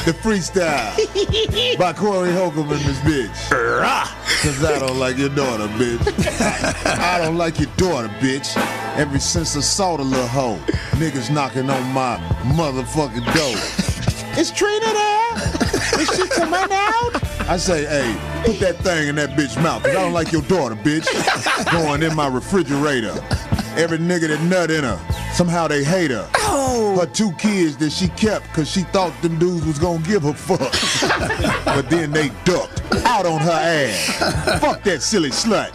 The freestyle by Corey Holcomb and this bitch. Cause I don't like your daughter, bitch. I don't like your daughter, bitch. Ever since I saw the little hoe, niggas knocking on my motherfucking door. Is Trina there? Is she coming out? I say, hey, put that thing in that bitch's mouth, cause I don't like your daughter, bitch. Going in my refrigerator. Every nigga that nut in her, somehow they hate her. Her 2 kids that she kept cause she thought them dudes was gonna give her fuck. But then they ducked out on her ass. Fuck that silly slut.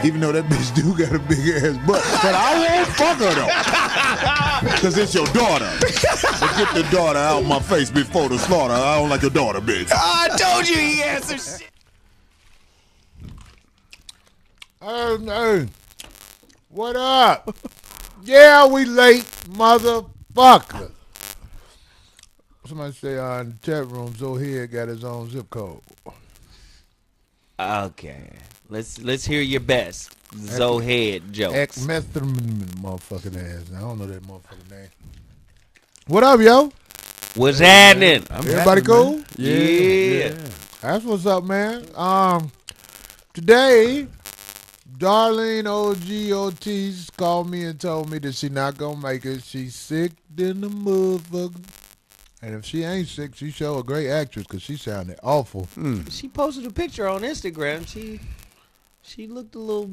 Even though that bitch do got a big ass butt. But I won't fuck her though. Cause it's your daughter. But get the daughter out my face before the slaughter. I don't like your daughter, bitch. I told you he had some shit. Hey, what up? Yeah, we late, motherfucker. Somebody say in the chat room, Zohead got his own zip code. Okay, let's hear your best Zohead jokes. Motherfucking ass. I don't know that motherfucking name. What up, yo? What's happening? Everybody cool? Yeah. That's what's up, man. Today, Darlene OGOT's called me and told me that she not gonna make it. She's sick than the motherfucker. And if she ain't sick, she show a great actress because she sounded awful. She posted a picture on Instagram. She looked a little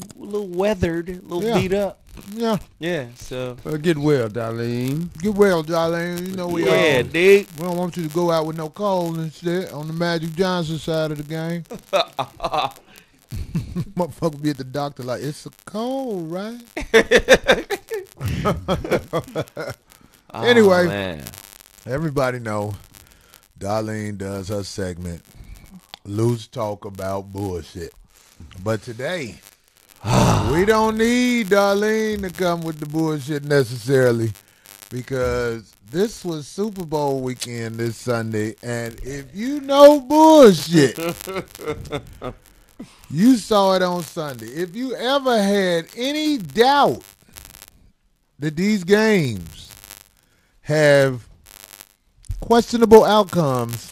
weathered, a little beat up. Yeah. Yeah, so. Get well, Darlene. Get well, Darlene. You know we dig. We don't want you to go out with no cold and shit on the Magic Johnson side of the game. Motherfucker be at the doctor like, it's a cold, right? Anyway, man. Everybody know Darlene does her segment, Loose Talk About Bullshit. But today, we don't need Darlene to come with the bullshit necessarily because this was Super Bowl weekend this Sunday, and if you know bullshit, you saw it on Sunday. If you ever had any doubt that these games have questionable outcomes,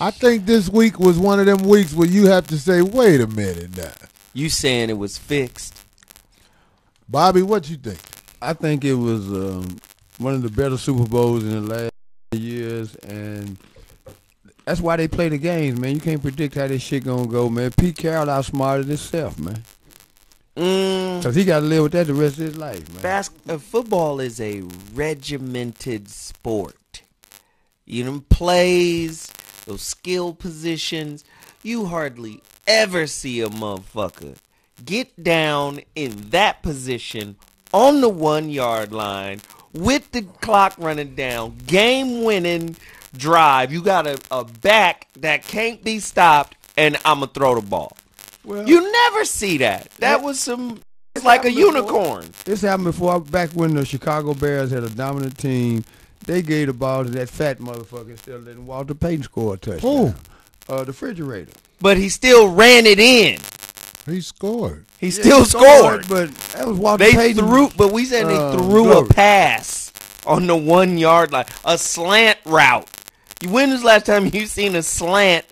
I think this week was one of them weeks where you have to say, wait a minute now. You saying it was fixed? Bobby, what you think? I think it was one of the better Super Bowls in the last years, and that's why they play the games, man. You can't predict how this shit gonna go, man. Pete Carroll outsmarted himself, man. Because he got to live with that the rest of his life, man. Football is a regimented sport. You know, plays, those skill positions, you hardly ever see a motherfucker get down in that position on the 1 yard line with the clock running down, game-winning drive. You got a back that can't be stopped, and I'm going to throw the ball. Well, you never see that. That was it's like a unicorn. This happened before, back when the Chicago Bears had a dominant team. They gave the ball to that fat motherfucker instead of letting Walter Payton score a touchdown. The refrigerator. But he still ran it in. He scored. He still scored. But that was Walter Payton. We said they threw a pass on the 1 yard line. A slant route. When was the last time you seen a slant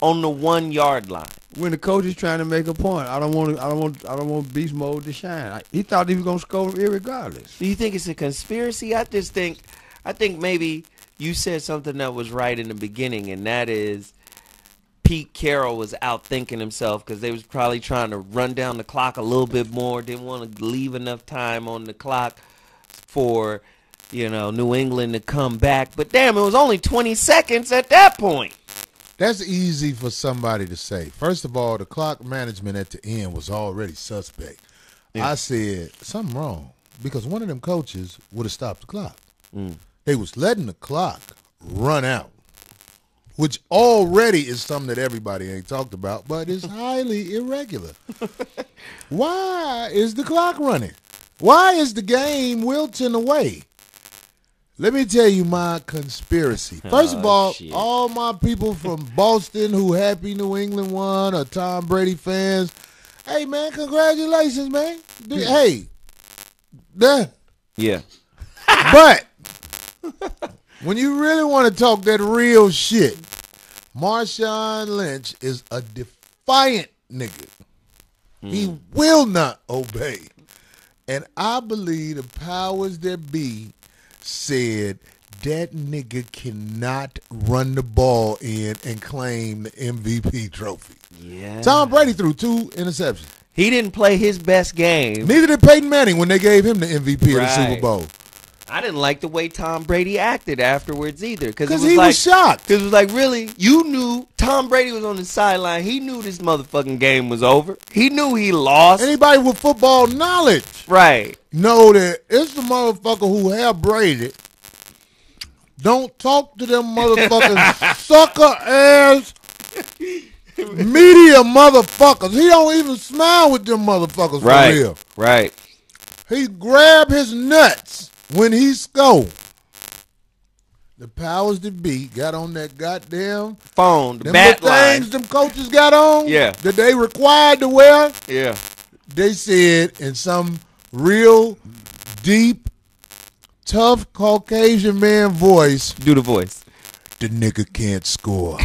on the 1 yard line? When the coach is trying to make a point, I don't want beast mode to shine. He thought he was gonna score irregardless. Do you think it's a conspiracy? I think maybe you said something that was right in the beginning, and that is Pete Carroll was out thinking himself because they was probably trying to run down the clock a little bit more. Didn't want to leave enough time on the clock for, New England to come back. But damn, it was only 20 seconds at that point. That's easy for somebody to say. First of all, the clock management at the end was already suspect. Yeah. I said, something wrong, because one of them coaches would have stopped the clock. They was letting the clock run out, which already is something that everybody ain't talked about, but it's highly irregular. Why is the clock running? Why is the game wilting away? Let me tell you my conspiracy. First of all my people from Boston who happy New England won or Tom Brady fans, hey, man, congratulations, man. Hey, yeah. But when you really want to talk that real shit, Marshawn Lynch is a defiant nigga. He will not obey. And I believe the powers that be said that nigga cannot run the ball in and claim the MVP trophy. Yeah. Tom Brady threw 2 interceptions. He didn't play his best game. Neither did Peyton Manning when they gave him the MVP of the Right. Super Bowl. I didn't like the way Tom Brady acted afterwards either. Because he was shocked. Because it was like, really? You knew Tom Brady was on the sideline. He knew this motherfucking game was over. He knew he lost. Anybody with football knowledge Right. know that it's the motherfucker who have Brady. Don't talk to them motherfucking sucker ass media motherfuckers. He don't even smile with them motherfuckers for Right. real. Right. He grab his nuts when he scored. The powers that be got on that goddamn Phone, the them bat little line. things them coaches got on. Yeah. That they required to wear. Yeah. They said in some real deep, tough Caucasian man voice, Do the voice. the nigga can't score.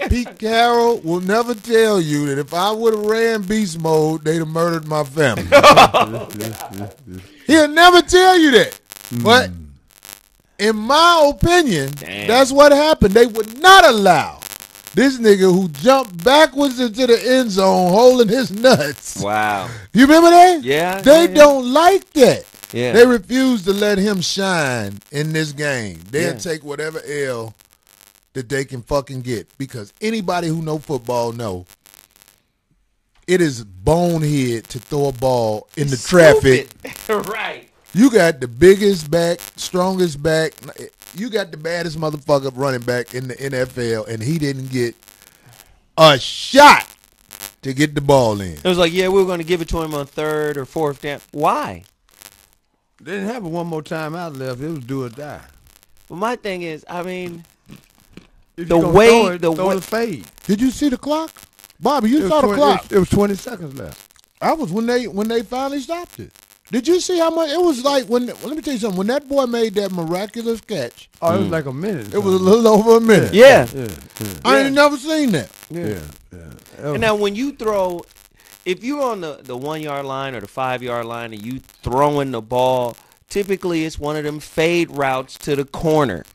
Pete Carroll will never tell you that if I would have ran beast mode, they'd have murdered my family. He'll never tell you that. But in my opinion, Damn. that's what happened. They would not allow this nigga who jumped backwards into the end zone holding his nuts. Wow. You remember that? Yeah. They yeah, yeah. don't like that. Yeah. They refuse to let him shine in this game. They'll Yeah. take whatever L that they can fucking get, because anybody who know football know it is bonehead to throw a ball in the traffic. Right. You got the biggest back, strongest back. You got the baddest motherfucker running back in the NFL, and he didn't get a shot to get the ball in. It was like, yeah, we were going to give it to him on 3rd or 4th down. Why? They didn't have a one more time out left. It was do or die. Well, my thing is, I mean, If The you gonna way- throw it, the throw way- the fade. Did you see the clock? Bobby, you It was saw the 20 clock. It was 20 seconds left. I was when they finally stopped it. Did you see how much it was like when? Let me tell you something. When that boy made that miraculous catch, Oh, it was like a minute. it was a little over a minute. yeah. Yeah, I ain't never seen that. yeah. And now when you throw, if you're on the 1 yard line or the 5 yard line and you throwing the ball, typically it's one of them fade routes to the corner,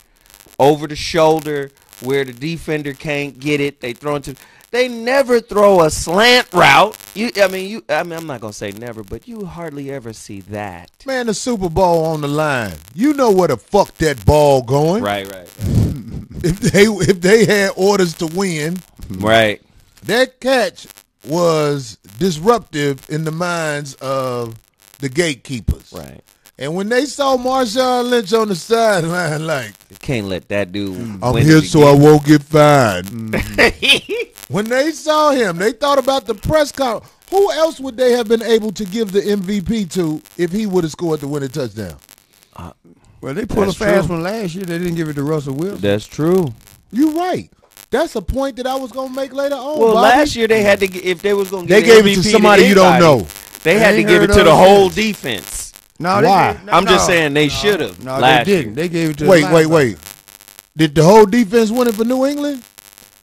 over the shoulder where the defender can't get it. They throw it to. They never throw a slant route. I'm not gonna say never, but you hardly ever see that. Man, the Super Bowl on the line. You know where the fuck that ball going. Right. If they had orders to win, Right. that catch was disruptive in the minds of the gatekeepers. Right. And when they saw Marshawn Lynch on the sideline, like, Can't let that dude. I'm win here it so I won't get fined. again. When they saw him, they thought about the press conference. Who else would they have been able to give the MVP to if he would have scored the winning touchdown? Well, they pulled a That's fast true. one last year. They didn't give it to Russell Wilson. That's true. You're right. That's a point that I was going to make later on. Well, Bobby. last year they had to. If they was going to They give gave it to MVP somebody you don't anybody, know. They had I to ain't give heard it to of the it whole since. defense. No, Why? I'm just saying they should have No, last they didn't. year. They gave it to Wait. the linebacker. Did the whole defense win it for New England?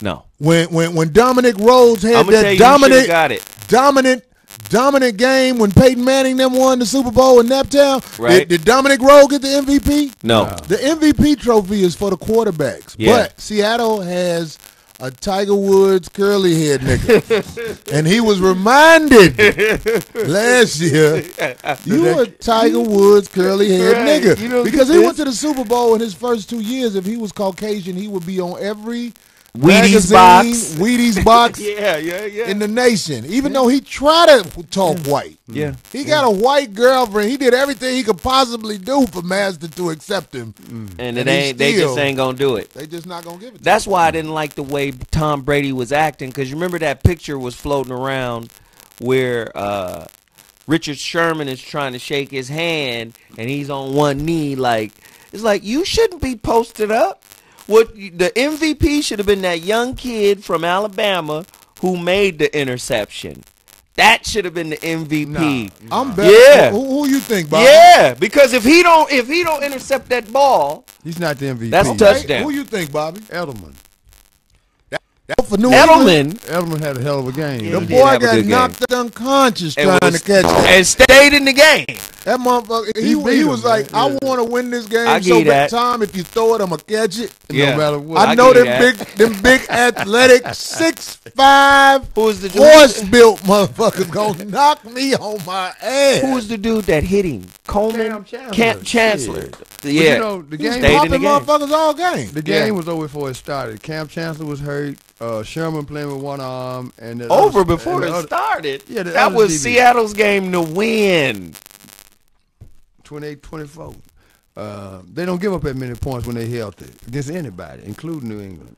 No, When Dominic Rhodes had I'm gonna tell that you, who should've got it. dominant game when Peyton Manning them won the Super Bowl in Naptown, Right. did Dominic Rhodes get the MVP? No, The MVP trophy is for the quarterbacks. Yeah. But Seattle has a Tiger Woods curly head nigga. And he was reminded last year, you a Tiger Woods curly head Right. nigga. You don't Because get he this. went to the Super Bowl in his first 2 years. If he was Caucasian, he would be on every Wheaties magazine, box. Wheaties box yeah. in the nation. Even though he tried to talk white. Yeah, He got a white girlfriend. He did everything he could possibly do for Mazda to accept him. and And it he ain't. They still- just ain't gonna do it. They just not gonna give it to That's him. why I didn't like the way Tom Brady was acting. Because you remember that picture was floating around where Richard Sherman is trying to shake his hand and he's on one knee. Like, it's like, you shouldn't be posted up. What the MVP should have been that young kid from Alabama who made the interception. That should have been the MVP. I'm betting. Yeah. Who you think, Bob? Yeah, because if he don't intercept that ball, He's not the MVP. that's a touchdown. Who you think, Bobby? Edelman. For New England, Edelman had a hell of a game. Yeah. the He boy have a got good game. knocked unconscious And trying was- to catch it. and stayed in the game. That motherfucker, He he beat was him, like, man. I want to win this game I give so you big that. time. If you throw it, I'm going to catch it. Yeah. No matter what. I I know give them you big, athletic, 6'5", Who was the dude? horse-built motherfuckers gonna knock me on my ass. Who was the dude that hit him? Coleman? Cam Chancellor. Chancellor. But Yeah. you know, the He was game, Stayed in popping the game. motherfuckers all game. the game was over before it started. Cam Chancellor was hurt. Sherman playing with one arm. And the Over other- before and it the other- started. Yeah, the that other was DB. Seattle's game to win. 28-24. They don't give up that many points when they're healthy against anybody, including New England.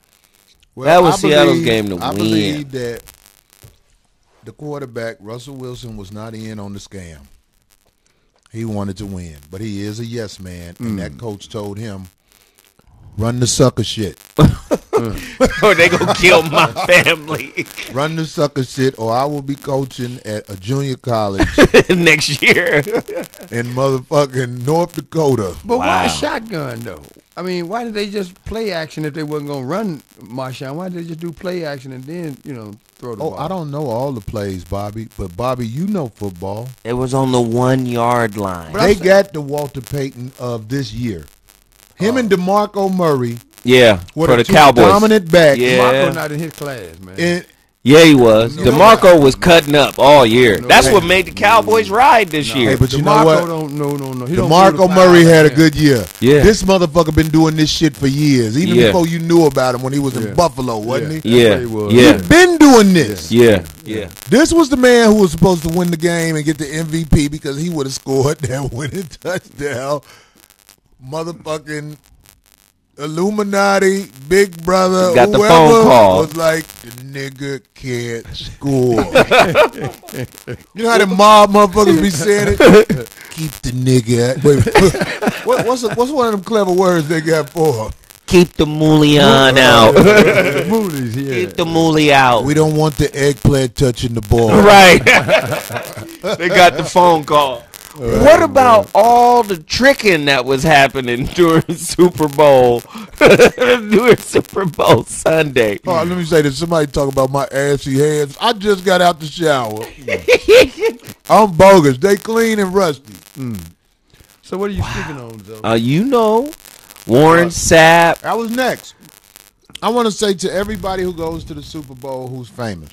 Well, That was I Seattle's believe- game to I win. believe that the quarterback, Russell Wilson, was not in on the scam. He wanted to win, but he is a yes man, and that coach told him, run the sucker shit. Or they gonna kill my family Run the sucker shit, or I will be coaching at a junior college next year. in motherfucking North Dakota. But why Wow. a shotgun, though? I mean, why did they just play action if they wasn't going to run Marshawn? Why did they just do play action and then, throw the ball? I don't know all the plays, Bobby, but Bobby, you know football. It was on the 1 yard line. They got the Walter Payton of this year. Him and DeMarco Murray Yeah, were for the two Cowboys. dominant backs. Yeah. Marco not in his class, man. And Yeah, he was. You know DeMarco was cutting up all year. No, That's hey. what made the Cowboys ride this hey, year. but you know DeMarco what? don't, no. He don't do DeMarco the Murray power had a like good year. Yeah. This motherfucker been doing this shit for years, even Yeah. before you knew about him when he was in Yeah. Buffalo, wasn't that. he? Yeah, That's what he was. yeah. He been doing this. Yeah, yeah. This was the man who was supposed to win the game and get the MVP because he would have scored that winning touchdown. Motherfucking Illuminati, Big Brother, Got the whoever phone call. was like, the nigga can't score. You know how the mob motherfuckers be saying it? Keep the nigga. Wait, what's one of them clever words they got for? Keep the Moulian out. The movies, yeah. Keep the Moolie out. We don't want the eggplant touching the ball. Right. They got the phone call. What about all the tricking that was happening during Super Bowl? During Super Bowl Sunday. All right, let me say this. Somebody talk about my assy hands. I just got out the shower. I'm bogus. They clean and rusty. So what are you speaking on, Zoe? You know, Warren Sapp. That was next. I want to say to everybody who goes to the Super Bowl who's famous,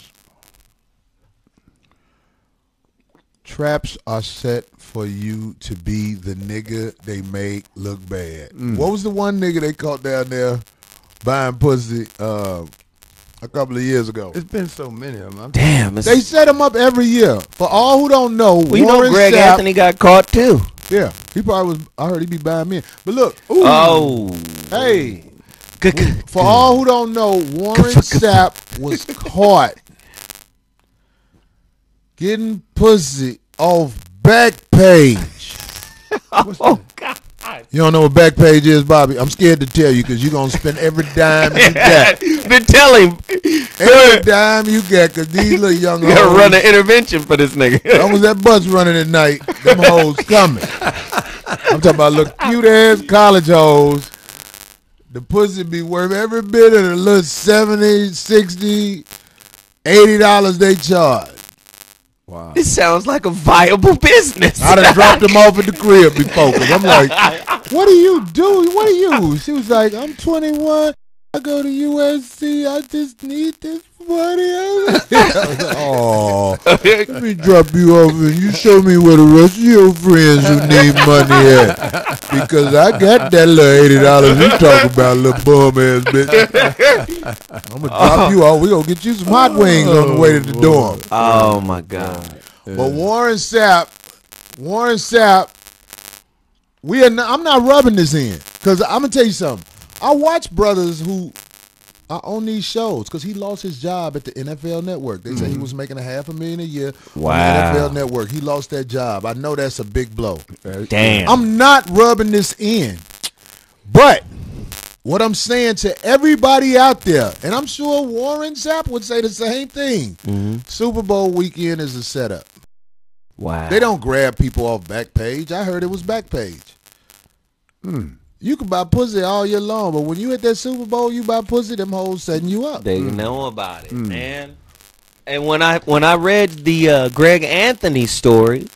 traps are set for you to be the nigga they make look bad. What was the one nigga they caught down there buying pussy a couple of years ago? It's been so many of them. Damn. They set him up every year. For all who don't know, Well, you know Warren Greg Sapp, Anthony got caught too. yeah, he probably was. I heard he be buying men. But look, Oh. hey, for all who don't know, Warren Sapp was caught getting pussy off Backpage. Oh, God. You don't know what Backpage is, Bobby? I'm scared to tell you because you're going to spend every dime you got. Then tell him. Every dime you got because these little young You gotta hoes. run an intervention for this nigga. That was that bus running at night. Them hoes coming. I'm talking about little cute ass college hoes. The pussy be worth every bit of the little $70, $60, $80 they charge. Wow. This sounds like a viable business. I done dropped them off at the crib before because I'm like, what do you do? What are you? She was like, I'm 21. I go to USC. I just need this money. I was like, oh, let me drop you off and you show me where the rest of your friends who need money at. Because I got that little $80 you talking about, little bum ass bitch. I'm going to drop you off. We going to get you some hot wings on the way to the dorm. Oh my God. But Warren Sapp, I'm not rubbing this in because I'm gonna tell you something. I watch brothers who are on these shows because he lost his job at the NFL Network. They say he was making $500,000 a year Wow. on the NFL Network. He lost that job. I know that's a big blow. Damn. I'm not rubbing this in, but What I'm saying to everybody out there, and I'm sure Warren Sapp would say the same thing. Super Bowl weekend is a setup. Wow. They don't grab people off Backpage. I heard it was Backpage. You can buy pussy all year long, but when you at that Super Bowl, you buy pussy, them hoes setting you up. They know about it, man. And when I read the Greg Anthony story,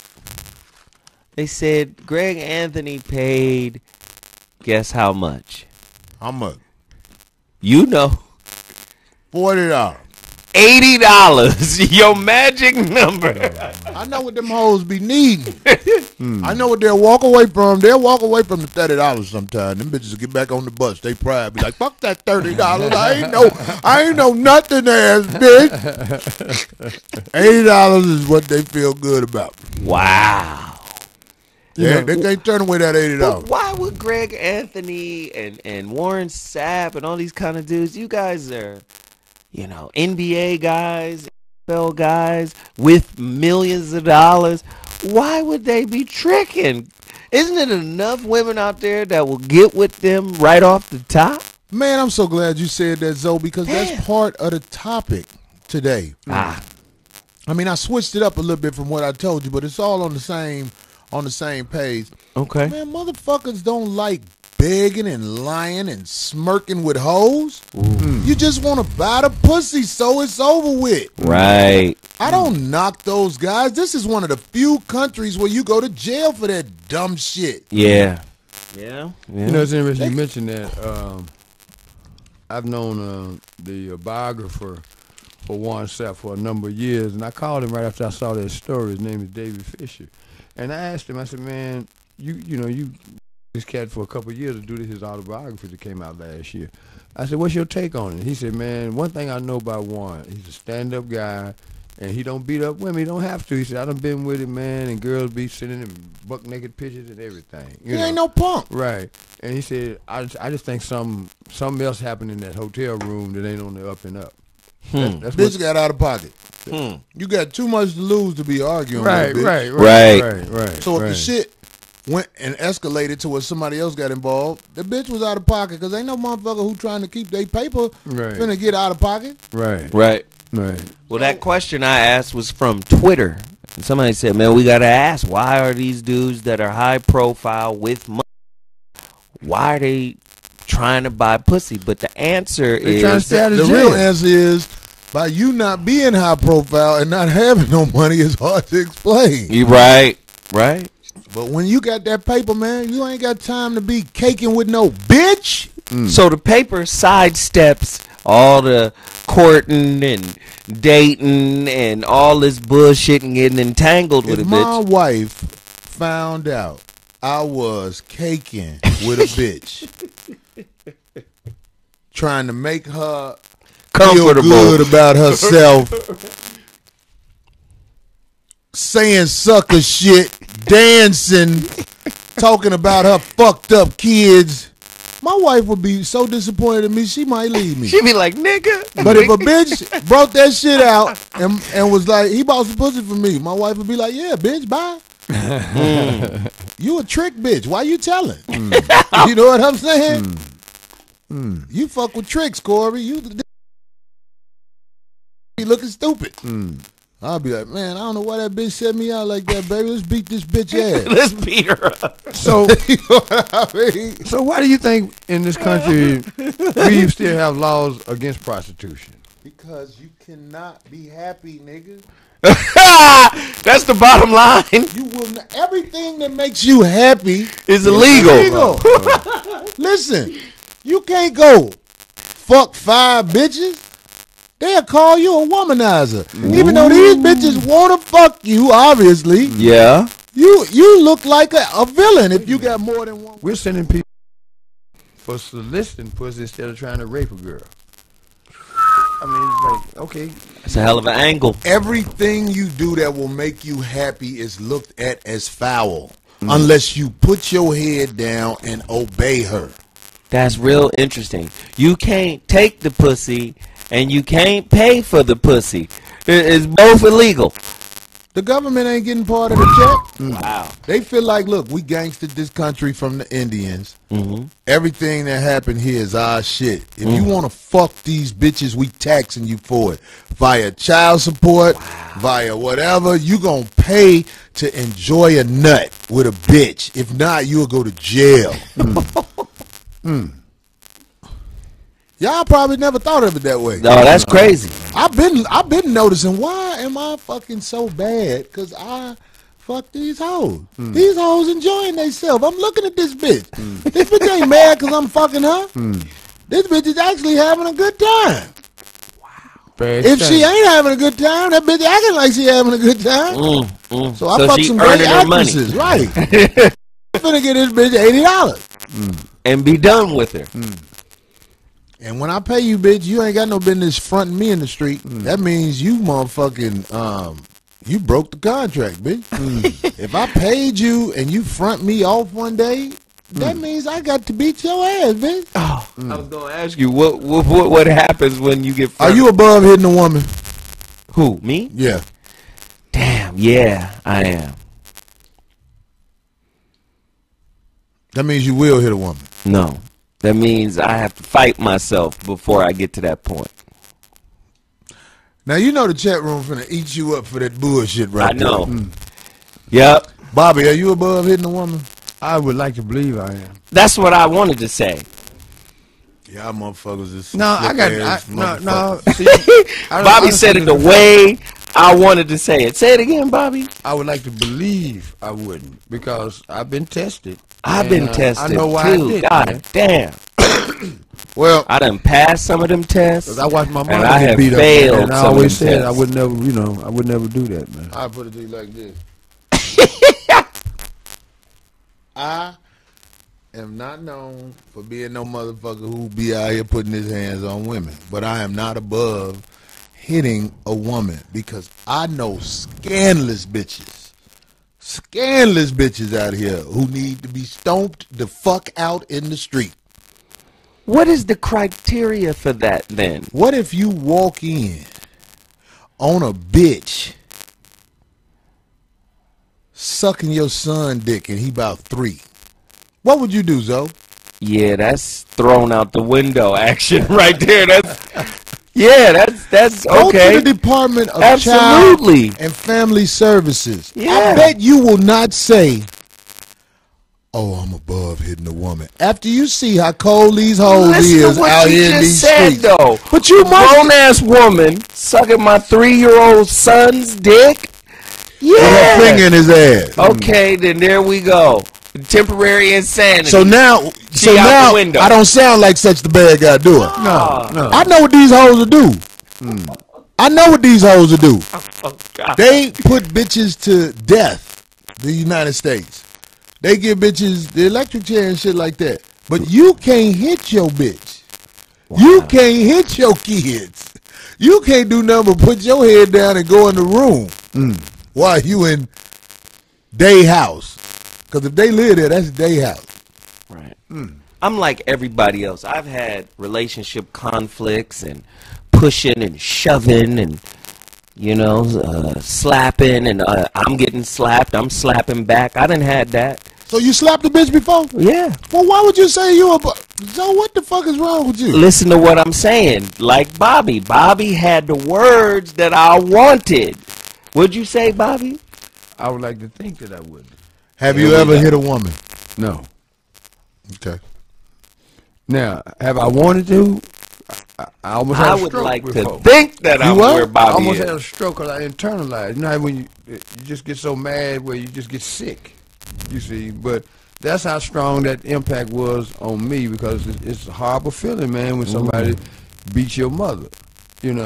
they said Greg Anthony paid, guess how much? How much? You know. $40. $80. Your magic number. I know what them hoes be needing. I know what they'll walk away from. They'll walk away from the $30 sometimes. Them bitches will get back on the bus. They pride be like, fuck that $30. I ain't know nothing ass bitch. $80 is what they feel good about. Wow. Yeah, they can't turn away that $80. But why would Greg Anthony and Warren Sapp and all these kind of dudes, you guys are, NBA guys, NFL guys with millions of dollars. Why would they be tricking? Isn't it enough women out there that will get with them right off the top? Man, I'm so glad you said that, Zoe, because that's part of the topic today. I mean, I switched it up a little bit from what I told you, but it's all on the same page. Okay. Man, motherfuckers don't like begging and lying and smirking with hoes. You just want to buy the pussy so it's over with. Right. I don't knock those guys. This is one of the few countries where you go to jail for that dumb shit. Yeah. It's interesting you mentioned that. I've known the biographer for Warren Sapp for a number of years, and I called him right after I saw that story. His name is David Fisher. And I asked him, I said, man, you this cat for a couple of years to do his autobiography that came out last year. I said, what's your take on it? He said, man, one thing I know about Warren, he's a stand-up guy, and he don't beat up women. He don't have to. He said, I done been with him, man, and girls be sending him buck-naked pictures and everything. He ain't no punk. Right. And he said, I just think something else happened in that hotel room that ain't on the up and up. That's Bitch got out of pocket. You got too much to lose to be arguing right, with, bitch. right. So if the shit went and escalated to where somebody else got involved, the bitch was out of pocket because ain't no motherfucker who trying to keep their paper finna get out of pocket. Right. Well, that question I asked was from Twitter. And somebody said, man, we got to ask, why are these dudes that are high profile with money, why are they trying to buy pussy? But the answer is, the real answer is, by you not being high profile and not having no money, is hard to explain. You right. But when you got that paper, man, you ain't got time to be caking with no bitch. So the paper sidesteps all the courting and dating and all this bullshit and getting entangled with a If bitch. my wife found out I was caking with a bitch, trying to make her feel good about herself, saying sucker shit, dancing, talking about her fucked up kids, my wife would be so disappointed in me, she might leave me. She'd be like, nigga. But if a bitch brought that shit out and was like, he bought some pussy for me, my wife would be like, yeah, bitch, bye. You a trick bitch. Why you telling? You know what I'm saying? You fuck with tricks, Corey. You looking stupid. I'll be like, man, I don't know why that bitch set me out like that, baby. Let's beat this bitch ass. Let's beat her up. So, You know what I mean? so why do you think in this country we still have laws against prostitution? Because you cannot be happy, nigga. That's the bottom line. You will not, everything that makes you happy Is illegal. Listen, you can't go fuck 5 bitches. They'll call you a womanizer. Even though these bitches want to fuck you, obviously. Yeah. You look like a villain if you got more than one. We're sending people for soliciting pussy instead of trying to rape a girl. I mean, it's like, okay. It's a hell of an angle. Everything you do that will make you happy is looked at as foul. Unless you put your head down and obey her. That's real interesting. You can't take the pussy and you can't pay for the pussy. It's both illegal. The government ain't getting part of the check. Wow. They feel like, look, we gangstered this country from the Indians. Everything that happened here is our shit. If you want to fuck these bitches, we taxing you for it. Via child support, via whatever, you going to pay to enjoy a nut with a bitch. If not, you'll go to jail. Y'all probably never thought of it that way. No, that's crazy. I've been noticing, why am I fucking so bad? Because I fuck these hoes. These hoes enjoying themselves. I'm looking at this bitch. This bitch ain't mad because I'm fucking her. This bitch is actually having a good time. If she ain't having a good time, that bitch acting like she having a good time. So I fuck some great actresses. Right. I'm finna get this bitch $80. And be done with her. And when I pay you, bitch, you ain't got no business fronting me in the street. That means you motherfucking, you broke the contract, bitch. If I paid you and you front me off one day, that means I got to beat your ass, bitch. Oh, I was gonna ask you what happens when you get fronted? Are you above hitting a woman? Who, me? Yeah. Damn, yeah, I am. That means you will hit a woman. No. That means I have to fight myself before I get to that point. Now, you know the chat room finna eat you up for that bullshit right I know. there. Yep. Bobby, are you above hitting a woman? I would like to believe I am. That's what I wanted to say. Y'all motherfuckers is No, I got no. See, Bobby said it the way I wanted to say it. Say it again, Bobby. I would like to believe I wouldn't because I've been tested. I've been tested I know why too. I did. God damn. Well, I done passed some of them tests. 'Cause I watched my mom and I get have beat up, failed and I some of always them said tests. I would never, I would never do that, man. I put it to you like this. I am not known for being no motherfucker who be out here putting his hands on women, but I am not above hitting a woman because I know scandalous bitches out here who need to be stomped the fuck out in the street. What is the criteria for that then? What if you walk in on a bitch sucking your son dick and he about 3? What would you do, Zoe? Yeah, that's thrown out the window action right there. That's Go okay. to the Department of Absolutely. Child and Family Services. Yeah. I bet you will not say, "Oh, I'm above hitting a woman." After you see how cold these hoes Listen is to what out you here in just these said, streets. though. But you must Grown ass woman sucking my 3-year-old son's dick. put her Yeah. finger in his ass. Okay, then there we go. Temporary insanity. So now, She out the window. I don't sound like such the bad guy, do I? No. I know what these hoes will do. I know what these hoes will do. Oh, God. They put bitches to death, the United States. They give bitches the electric chair and shit like that. But you can't hit your bitch. You can't hit your kids. You can't do nothing but put your head down and go in the room while you in they house. Because if they live there, that's they house. Right. I'm like everybody else. I've had relationship conflicts and pushing and shoving and, slapping and I'm getting slapped. I'm slapping back. I done had that. So you slapped a bitch before? Yeah. Well, why would you say you a... So what the fuck is wrong with you? Listen to what I'm saying. Like Bobby. Bobby had the words that I wanted. What'd you say, Bobby? I would like to think that I would. Have you ever hit a woman? No. Okay. Now, have I wanted to? I almost had I a would stroke like before. to think that I'm what? where I Bobby almost is. had a stroke because I internalized. You know how when you just get so mad where you just get sick, you see. But that's how strong that impact was on me because it's a horrible feeling, man, when somebody beats your mother. You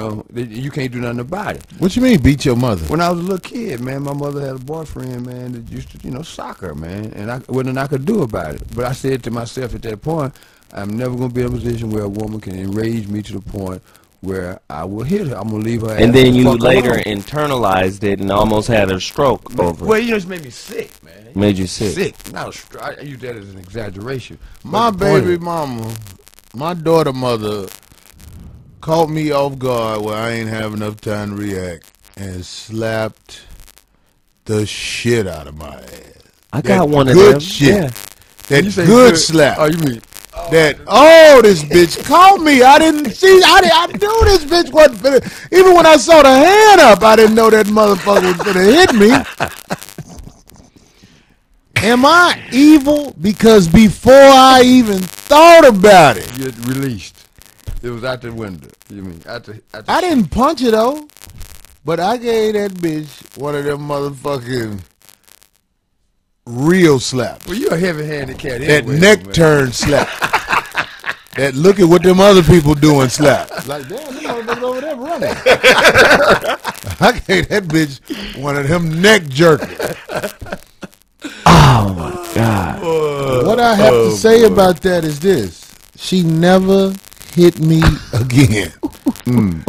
can't do nothing about it. What you mean beat your mother? When I was a little kid, man, my mother had a boyfriend, man, that used to, sock her, man, and wasn't nothing I could do about it. But I said to myself at that point, I'm never going to be in a position where a woman can enrage me to the point where I will hit her. I'm going to leave her. And then you fuck later alone. internalized it and almost had a stroke over it. Well, it made me sick, man. Made you sick. Sick. Not a stroke. I use that as an exaggeration. My But the point baby is- mama, my daughter mother, caught me off guard where I ain't have enough time to react and slapped the shit out of my ass. I got one of good them. Shit. Yeah. That You say good slap. Oh, you mean? That this bitch caught me. I didn't see. I knew this bitch wasn't finna. Even when I saw the hand up, I didn't know that motherfucker was finna hit me. Am I evil? Because before I even thought about it, You released. It was out the window. You mean out the I didn't punch it though. But I gave that bitch one of them motherfucking real slaps. Well, you a heavy-handed cat. That anyway, neck man. turn slap. That look at what them other people doing slap. Like, damn, them motherfuckers over there running. I gave that bitch one of them neck jerkers. Oh my God. What I have to say about that is this. She never hit me again.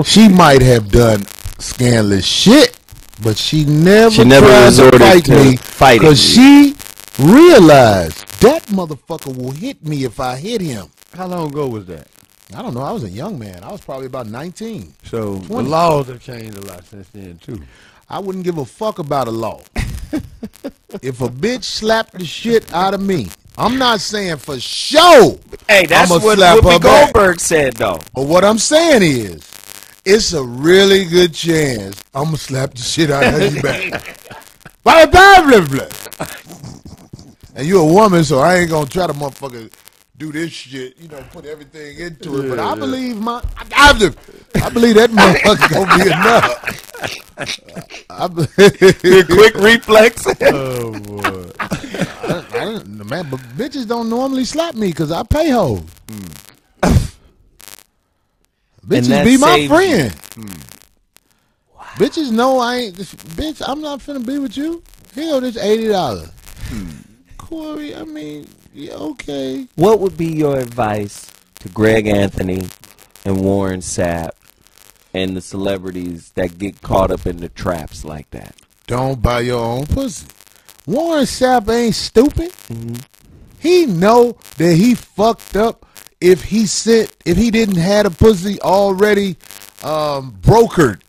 She might have done scandalous shit, but she never tried resorted to fight to me fighting because you. she realized that motherfucker will hit me if I hit him. How long ago was that? I don't know. I was a young man. I was probably about 19. So 20. the laws have changed a lot since then too. I wouldn't give a fuck about a law. If a bitch slapped the shit out of me, I'm not saying for sure. Hey, that's I'ma what slap her Whoopi back. Goldberg said, though. But what I'm saying is, it's a really good chance I'm going to slap the shit out of you back. Blah, blah, blah, blah. And you a woman, so I ain't going to try to motherfucker do this shit, put everything into it. But I believe I believe that motherfucker going to be enough. Quick reflex. Oh boy. Man, but bitches don't normally slap me because I pay hoes. Bitches that be my saves friend. Wow. Bitches know I ain't. Bitch, I'm not finna be with you. Here, this $80. Corey, I mean, yeah, okay. What would be your advice to Greg Anthony and Warren Sapp and the celebrities that get caught up in the traps like that? Don't buy your own pussy. Warren Sapp ain't stupid. He know that he fucked up if he didn't have a pussy already brokered.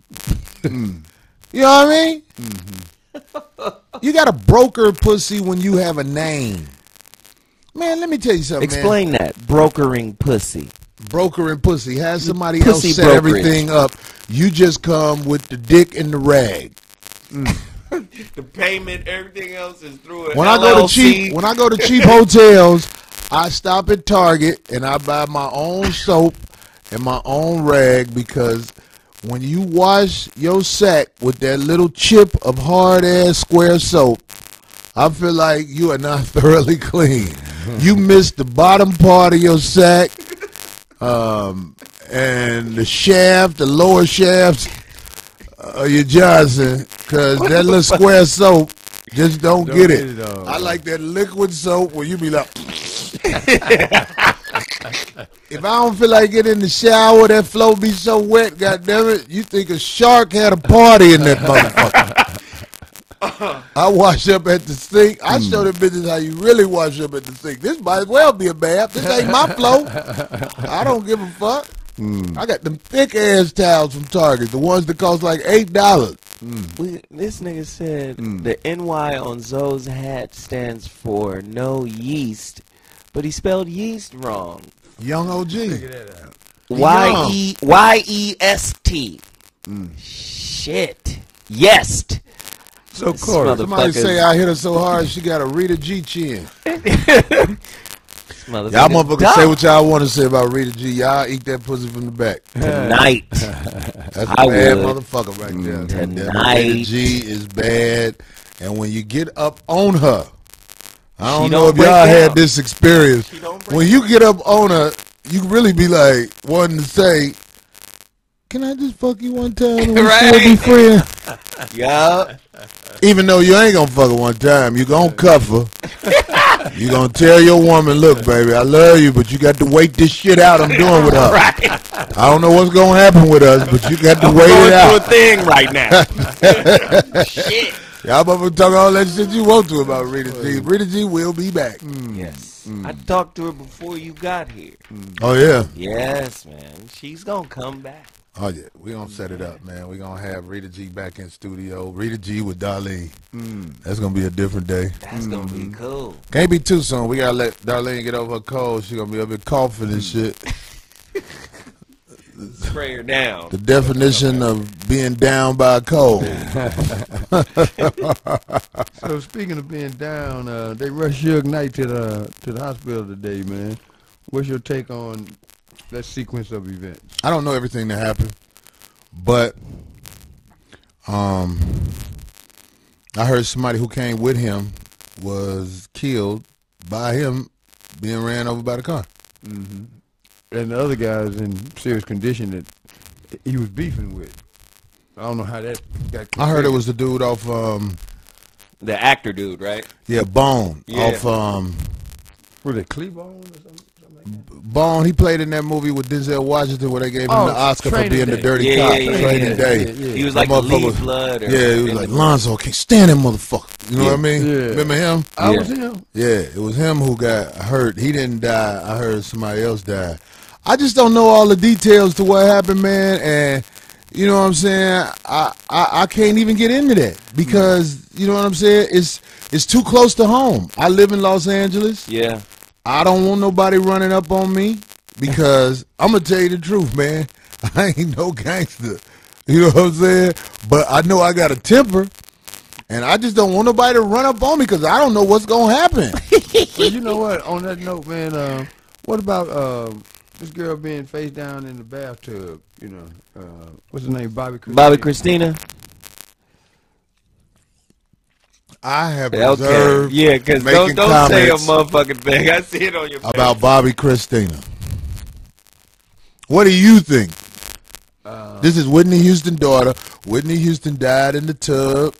You know what I mean? You got to broker pussy when you have a name. Man, let me tell you something. Explain that. Brokering pussy. Brokering pussy. Have somebody Pussy else set brokerage. everything up. You just come with the dick and the rag. The payment, everything else is through When I go to cheap hotels, I stop at Target and I buy my own soap and my own rag, because when you wash your sack with that little chip of hard ass square soap, I feel like you are not thoroughly clean. You missed the bottom part of your sack, and the shaft, the lower shafts of your Johnson, because that little square soap just don't get it. I like that liquid soap where you be like, if I don't feel like getting in the shower, that floor be so wet, goddammit, you think a shark had a party in that motherfucker. I wash up at the sink. I show the bitches how you really wash up at the sink. This might as well be a bath. This ain't my floor. I don't give a fuck. I got them thick ass towels from Target, the ones that cost like $8. This nigga said the NY on Zoe's hat stands for no yeast, but he spelled yeast wrong. Young OG. Y-E-S-T. Shit. Yest. So Corey, Somebody say I hit her so hard she got a Rita G chin. Y'all Y'all motherfuckers say what y'all want to say about Rita G. Y'all eat that pussy from the back. Tonight. That's a I bad would. motherfucker right there. Tonight. Rita G is bad. And when you get up on her, I She don't know don't if break y'all had down. this experience. When you get up on her, you really be like wanting to say, can I just fuck you one time and we still be friends? Yeah. Even though you ain't gonna fuck her one time, you gonna cuff her. You gonna tell your woman, look, baby, I love you, but you got to wait this shit out I'm doing with her. Right. I don't know what's gonna happen with us, but you got to wait it Going out. through a thing right now. Shit. Y'all motherfuckers talk all that shit you want to about Rita G. Rita G will be back. Yes. I talked to her before you got here. Oh yeah. Yes, man. She's gonna come back. Oh, yeah. We're going to set it up, man. We're going to have Rita G back in studio. Rita G with Darlene. That's going to be a different day. That's going to be cool. Can't be too soon. We got to let Darlene get over her cold. She's going to be up here coughing and shit. Spray her down. The definition of being down by a cold. So speaking of being down, they rushed Suge Knight to the hospital today, man. What's your take on that sequence of events? I don't know everything that happened, but I heard somebody who came with him was killed by him being ran over by the car. Mm-hmm. And the other guy's in serious condition that he was beefing with. I don't know how that got. I heard it was the dude off the actor dude, right? Yeah, Bone. Yeah. Off Was it Cleavon or something? Bone, he played in that movie with Denzel Washington where they gave him the Oscar for Training being Day. the dirty Yeah, cop. yeah, yeah, Training yeah, Day. He was like the lead blood. Or Yeah, he was like, Lonzo, can't stand that motherfucker. You know what I mean? Yeah. Remember him? I was him. Yeah, it was him who got hurt. He didn't die. I heard somebody else died. I just don't know all the details to what happened, man. And you know what I'm saying? I can't even get into that because you know what I'm saying? It's too close to home. I live in Los Angeles. Yeah. I don't want nobody running up on me because I'm gonna tell you the truth, man. I ain't no gangster. You know what I'm saying? But I know I got a temper. And I just don't want nobody to run up on me because I don't know what's going to happen. But you know what? On that note, man, what about this girl being face down in the bathtub? You know, what's her name? Bobby Christina. Bobby Christina. I have reserved yeah, because don't say a motherfucking thing. I see it on your face. About Bobby Christina. What do you think? This is Whitney Houston's daughter. Whitney Houston died in the tub.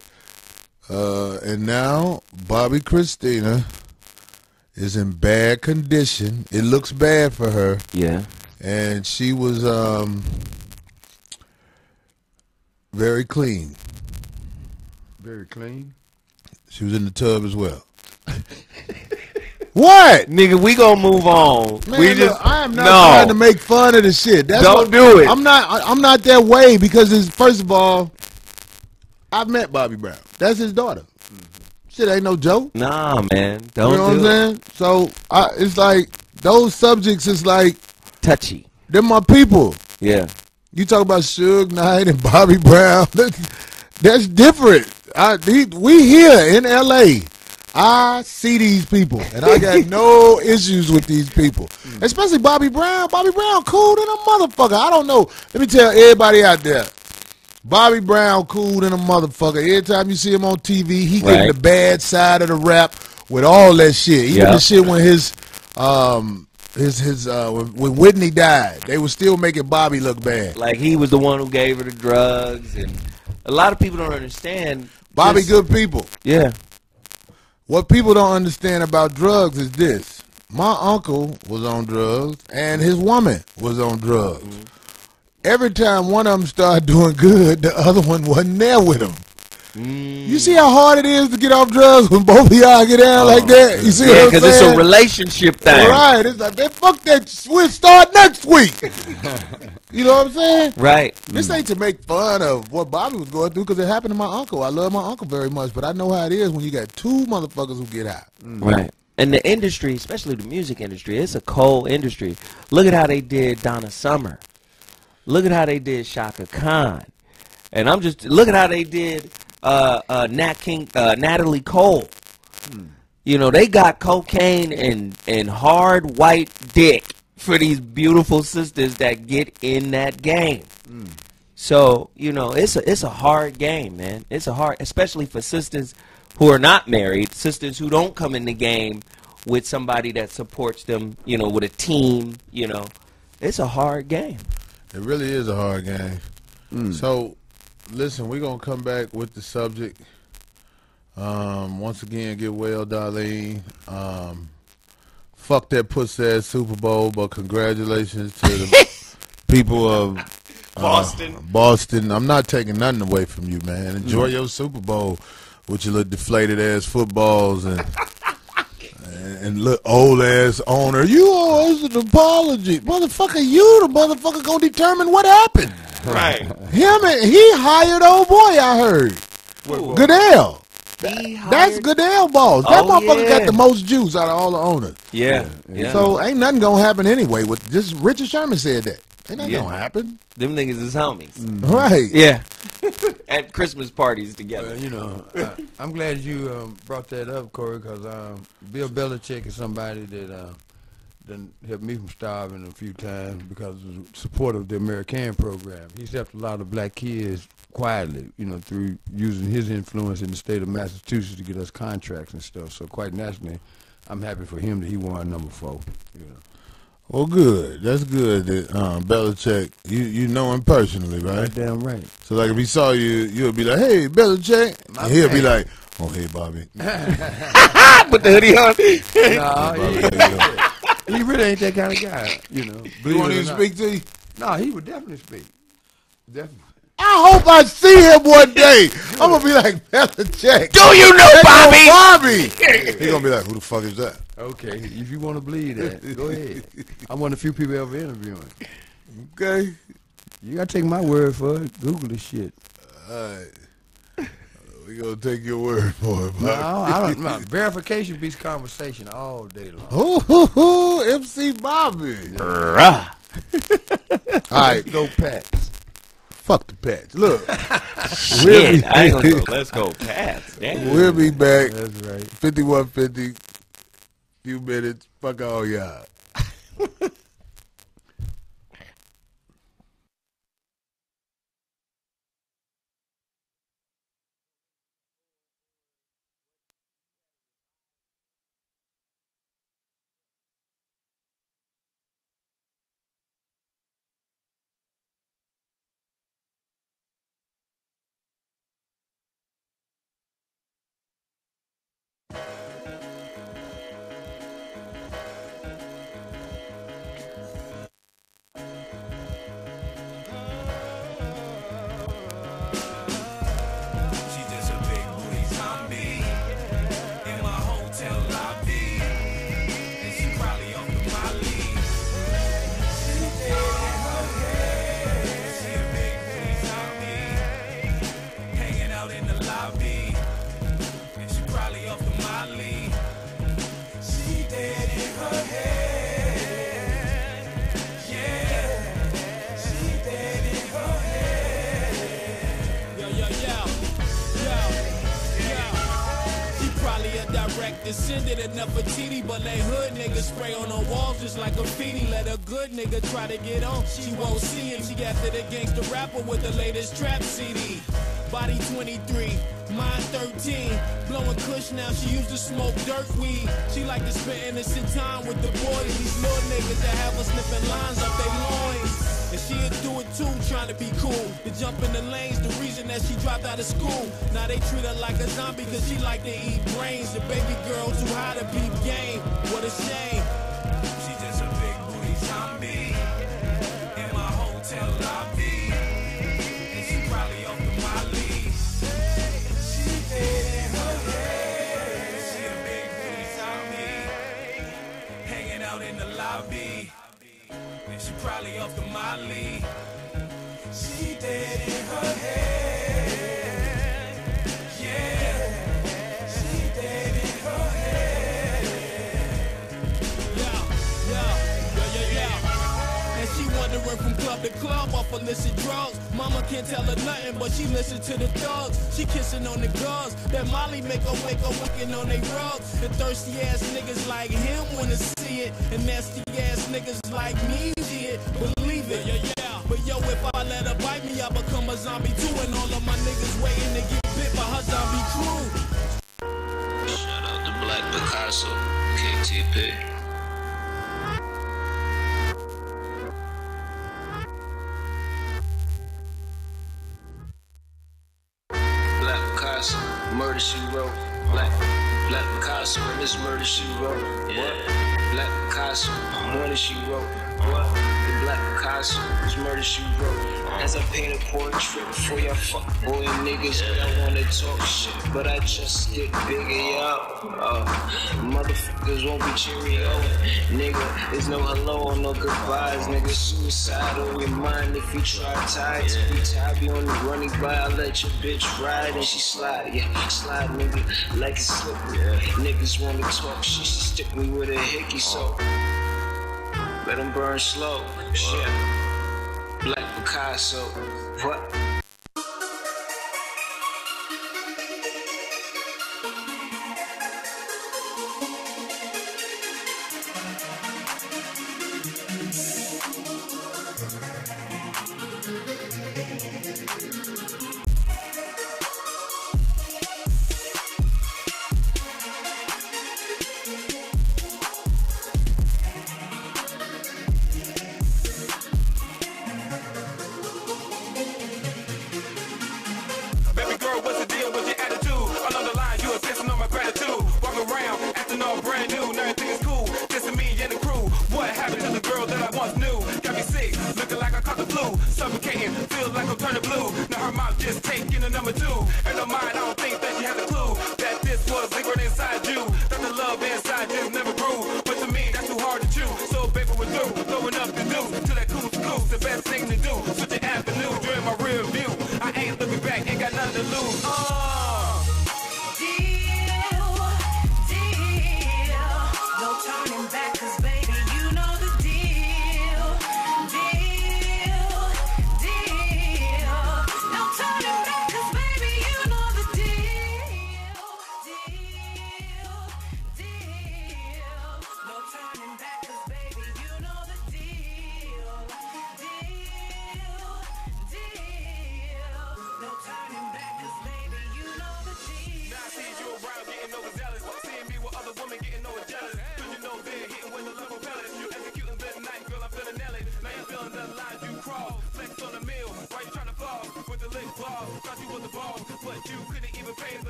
And now Bobby Christina is in bad condition. It looks bad for her. Yeah. And she was very clean. Very clean. She was in the tub as well. What? Nigga, we gonna move on. Man, We look, I am not trying to make fun of the shit. Don't do it. I'm not that way because it's, first of all, I've met Bobby Brown. That's his daughter. Shit ain't no joke. Nah, man. Don't You know what I'm saying? So it's like those subjects is like touchy. they're my people. Yeah. You talk about Suge Knight and Bobby Brown. That's different. We here in L.A. I see these people, and I got no issues with these people. Especially Bobby Brown. Bobby Brown cool than a motherfucker. I don't know. Let me tell everybody out there. Bobby Brown cool than a motherfucker. Every time you see him on TV, he getting the bad side of the rap with all that shit. Even the shit when when Whitney died, they were still making Bobby look bad. Like he was the one who gave her the drugs, and a lot of people don't understand. Bobby good people. Yeah. What people don't understand about drugs is this. My uncle was on drugs, and his woman was on drugs. Mm-hmm. Every time one of them started doing good, the other one wasn't there with him. You see how hard it is to get off drugs when both of y'all get down like that? You see what I'm saying? Because it's a relationship thing. Right. It's like, man, fuck that. We'll start next week. You know what I'm saying? Right. This ain't to make fun of what Bobby was going through because it happened to my uncle. I love my uncle very much, but I know how it is when you got two motherfuckers who get high. Right. And the industry, especially the music industry, it's a cold industry. Look at how they did Donna Summer. Look at how they did Shaka Khan. And look at how they did Natalie Cole. You know, they got cocaine and hard white dick for these beautiful sisters that get in that game. So, you know, it's a hard game, man. It's a hard, especially for sisters who are not married, sisters who don't come in the game with somebody that supports them, you know, with a team, you know. It's a hard game. It really is a hard game. So, listen, we're going to come back with the subject. Once again, get well, Darlene. Fuck that pussy-ass Super Bowl, but congratulations to the people of Boston. I'm not taking nothing away from you, man. Enjoy your Super Bowl with your little deflated-ass footballs and look old-ass owner. You owe us an apology. Motherfucker, you the motherfucker gonna determine what happened. Right. Him and he hired old boy. I heard Goodell. That's Goodell boss. That motherfucker got the most juice out of all the owners. Yeah. So ain't nothing gonna happen anyway. With just Richard Sherman said that. Ain't nothing gonna happen. Them niggas is homies. Right. Yeah. At Christmas parties together. You know, I'm glad you brought that up, Corey, because Bill Belichick is somebody that done helped me from starving a few times because of the support of the American program. He's helped a lot of black kids quietly, you know, through using his influence in the state of Massachusetts to get us contracts and stuff. So quite naturally, I'm happy for him that he won number 4. You know. Well, good. That's good that Belichick, you know him personally, right? Damn right. So, like, if he saw you, you'll be like, hey, Belichick. And he'll be like, oh, hey, Bobby. Put the hoodie on. Nah, he really ain't that kind of guy, you know. You want him to speak to you? No, he would definitely speak. Definitely. I hope I see him one day. I'm going to be like, Belichick. Do you know Bobby? Bobby. He's going to be like, who the fuck is that? Okay, if you want to believe that, go ahead. I'm one of the few people ever interviewing. Okay. You got to take my word for it. Google this shit. All right. We're going to take your word for it, No, I don't. No, verification beats conversation all day long. Ooh, MC Bobby. All right. Go Pats. Fuck the Pats. Look. Shit, I ain't gonna go. Let's go Pats. Damn. We'll be back. That's right. 5150. Few minutes. Fuck all y'all. Descended enough for TD, but let hood niggas spray on the walls just like graffiti. Let a good nigga try to get on, she won't see him. She after the gangster rapper with the latest trap CD. Body 23, mind 13. Blowing kush now, she used to smoke dirt weed. She like to spend innocent time with the boys. These little niggas that have her sniffing lines up their loins. And she'll do it too, trying to be cool. To jump in the lanes, the reason that she dropped out of school. Now they treat her like a zombie cause she like to eat brains. The baby girl too high to peep game. What a shame. She just a big booty zombie in my hotel lobby. And she probably off the Molly. She dead in her head. She a big booty zombie hanging out in the lobby. And she probably off the Molly. She dead in her head. Yeah. She dead in her head. Yeah. And she wandering from club to club off illicit drugs. Mama can't tell her nothing, but she listen to the thugs. She kissing on the guns. That Molly make her wake up wicked on they rugs. And thirsty ass niggas like him wanna see it. And nasty ass niggas like me did. Believe it. Yeah. But yo, if I let her bite me, I become a zombie too. And all of my niggas waiting to get bit by her zombie crew. Shout out to Black Picasso, KTP. Black Picasso, murder she wrote. Black Picasso, and this murder she wrote. Yeah. Black Picasso, murder she wrote. What? The Black Picasso, this murder she wrote. As I paint a portrait for y'all fuck boy niggas, y'all wanna talk shit. shit, but I just get bigger, yo. Motherfuckers won't be Cheerio. Nigga, there's no hello or no goodbyes. Nigga, suicidal with mine if you try tight. We tie be on the running by, I let your bitch ride and she slide, slide, nigga, like it's slippery. Niggas wanna talk, she stick me with a hickey, so let them burn slow. Shit. Black Picasso. What?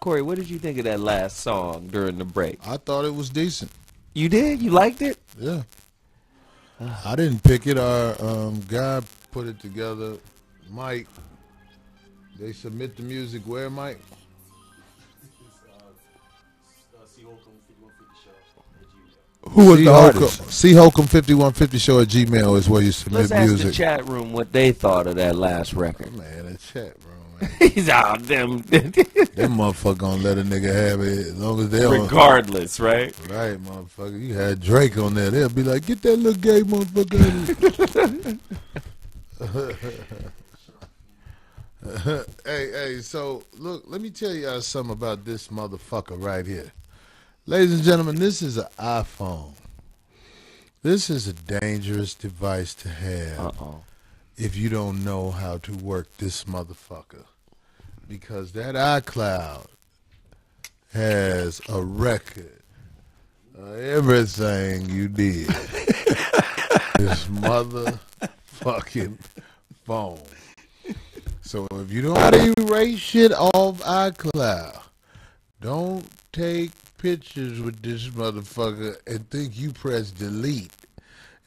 Corey, what did you think of that last song during the break? I thought it was decent. You did? You liked it? Yeah. I didn't pick it. Our guy put it together. Mike. They submit the music where, Mike? Who was the artist? See Holcomb 5150 show at Gmail is where you submit Let's ask music. the chat room what they thought of that last record. Man, the chat room. Man. He's out them. Them motherfucker gonna let a nigga have it as long as they don't. Regardless, right? Right, motherfucker. You had Drake on there. They'll be like, get that little gay motherfucker out of here. Hey, so, look, let me tell y'all something about this motherfucker right here. Ladies and gentlemen, this is an iPhone. This is a dangerous device to have. if you don't know how to work this motherfucker. Because that iCloud has a record of everything you did. This motherfucking phone. So if you don't know how to erase shit off iCloud, don't take pictures with this motherfucker and think you press delete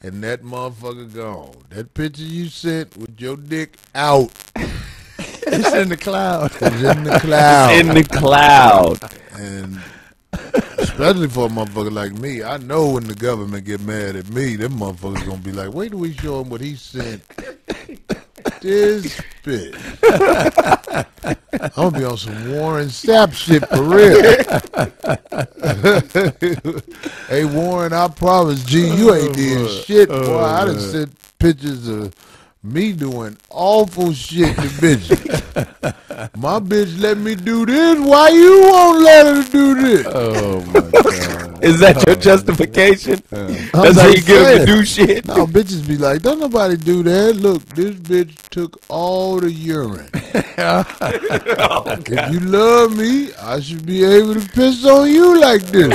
and that motherfucker gone. That picture you sent with your dick out. It's in the cloud. It's in the cloud. In the cloud. And especially for a motherfucker like me, I know when the government get mad at me, them motherfuckers gonna be like, wait till we show him what he sent. This bitch. I'm gonna be on some Warren Sapp shit for real. Hey Warren, I promise, G, you ain't did shit, boy. I done sent pictures of me doing awful shit to bitches. My bitch let me do this. Why you won't let her do this? Oh my God. Is that your justification? That's how you get them to do shit? No, bitches be like, don't nobody do that. Look, this bitch took all the urine. If you love me, I should be able to piss on you like this.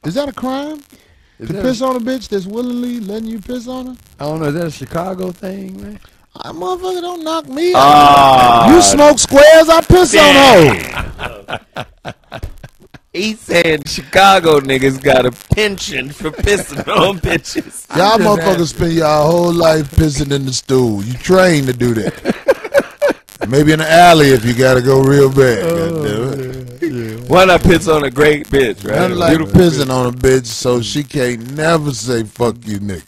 Is that a crime? To piss on a bitch that's willingly letting you piss on her? I don't know. Is that a Chicago thing, man? That motherfucker don't knock me out. You smoke squares, I piss on hoes. He said Chicago niggas got a penchant for pissing on bitches. Y'all motherfuckers spend y'all whole life pissing in the stool. You trained to do that. Maybe in the alley if you gotta go real bad. Why not piss on a great bitch, right? Nothing like pissing on a bitch so she can't never say fuck you, nigga.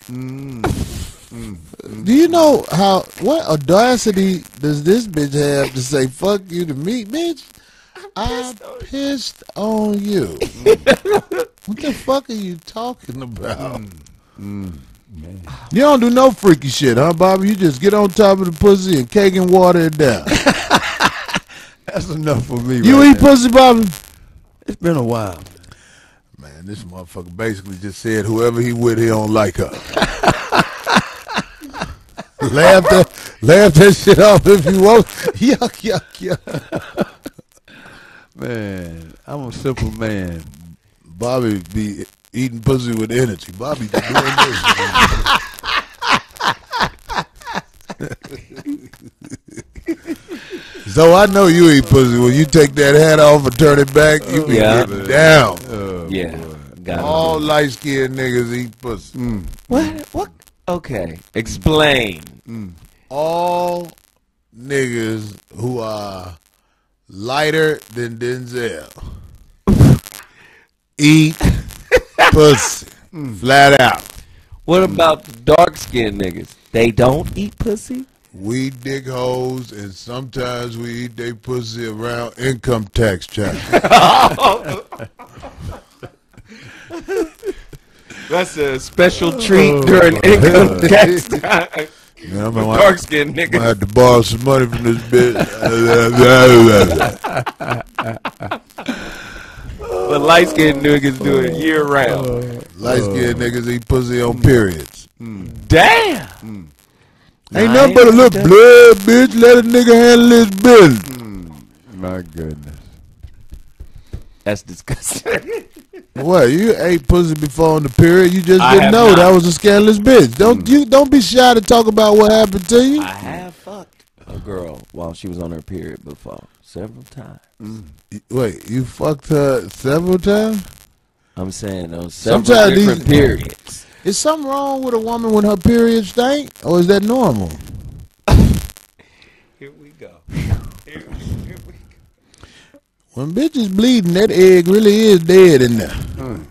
Do you know what audacity does this bitch have to say fuck you to me, bitch? I pissed on you. What the fuck are you talking about? You don't do no freaky shit, huh, Bobby? You just get on top of the pussy and cake and water it down. That's enough for me. You eat pussy, Bobby? It's been a while. Man, this motherfucker basically just said whoever he with, he don't like her. Laugh that shit off if you want. Yuck, yuck, yuck. Man, I'm a simple man. Bobby be eating pussy with energy. Bobby be doing this. So I know you eat pussy. When you take that hat off and turn it back, you be getting down. Got all light-skinned niggas eat pussy. What? Okay, explain. All niggas who are lighter than Denzel eat pussy. Flat out. What about the dark-skinned niggas? They don't eat pussy? We dig hoes, and sometimes we eat they pussy around income tax time. That's a special treat during income tax time. Yeah, Dark-skinned niggas. I had to borrow some money from this bitch. But light-skinned niggas do it year-round. Light-skinned niggas eat pussy on periods. Damn! Ain't nothing but a little blood, bitch. Let a nigga handle his business. My goodness. That's disgusting. What? You ate pussy before on the period? You just I didn't have know not. that was a scandalous bitch. Don't be shy to talk about what happened to you. I have fucked a girl while she was on her period before, several times. Wait, you fucked her several times? I'm saying those several Sometimes different periods. Is something wrong with a woman when her period stink, or is that normal? Here we go. When bitches bleeding, that egg really is dead in there. I'm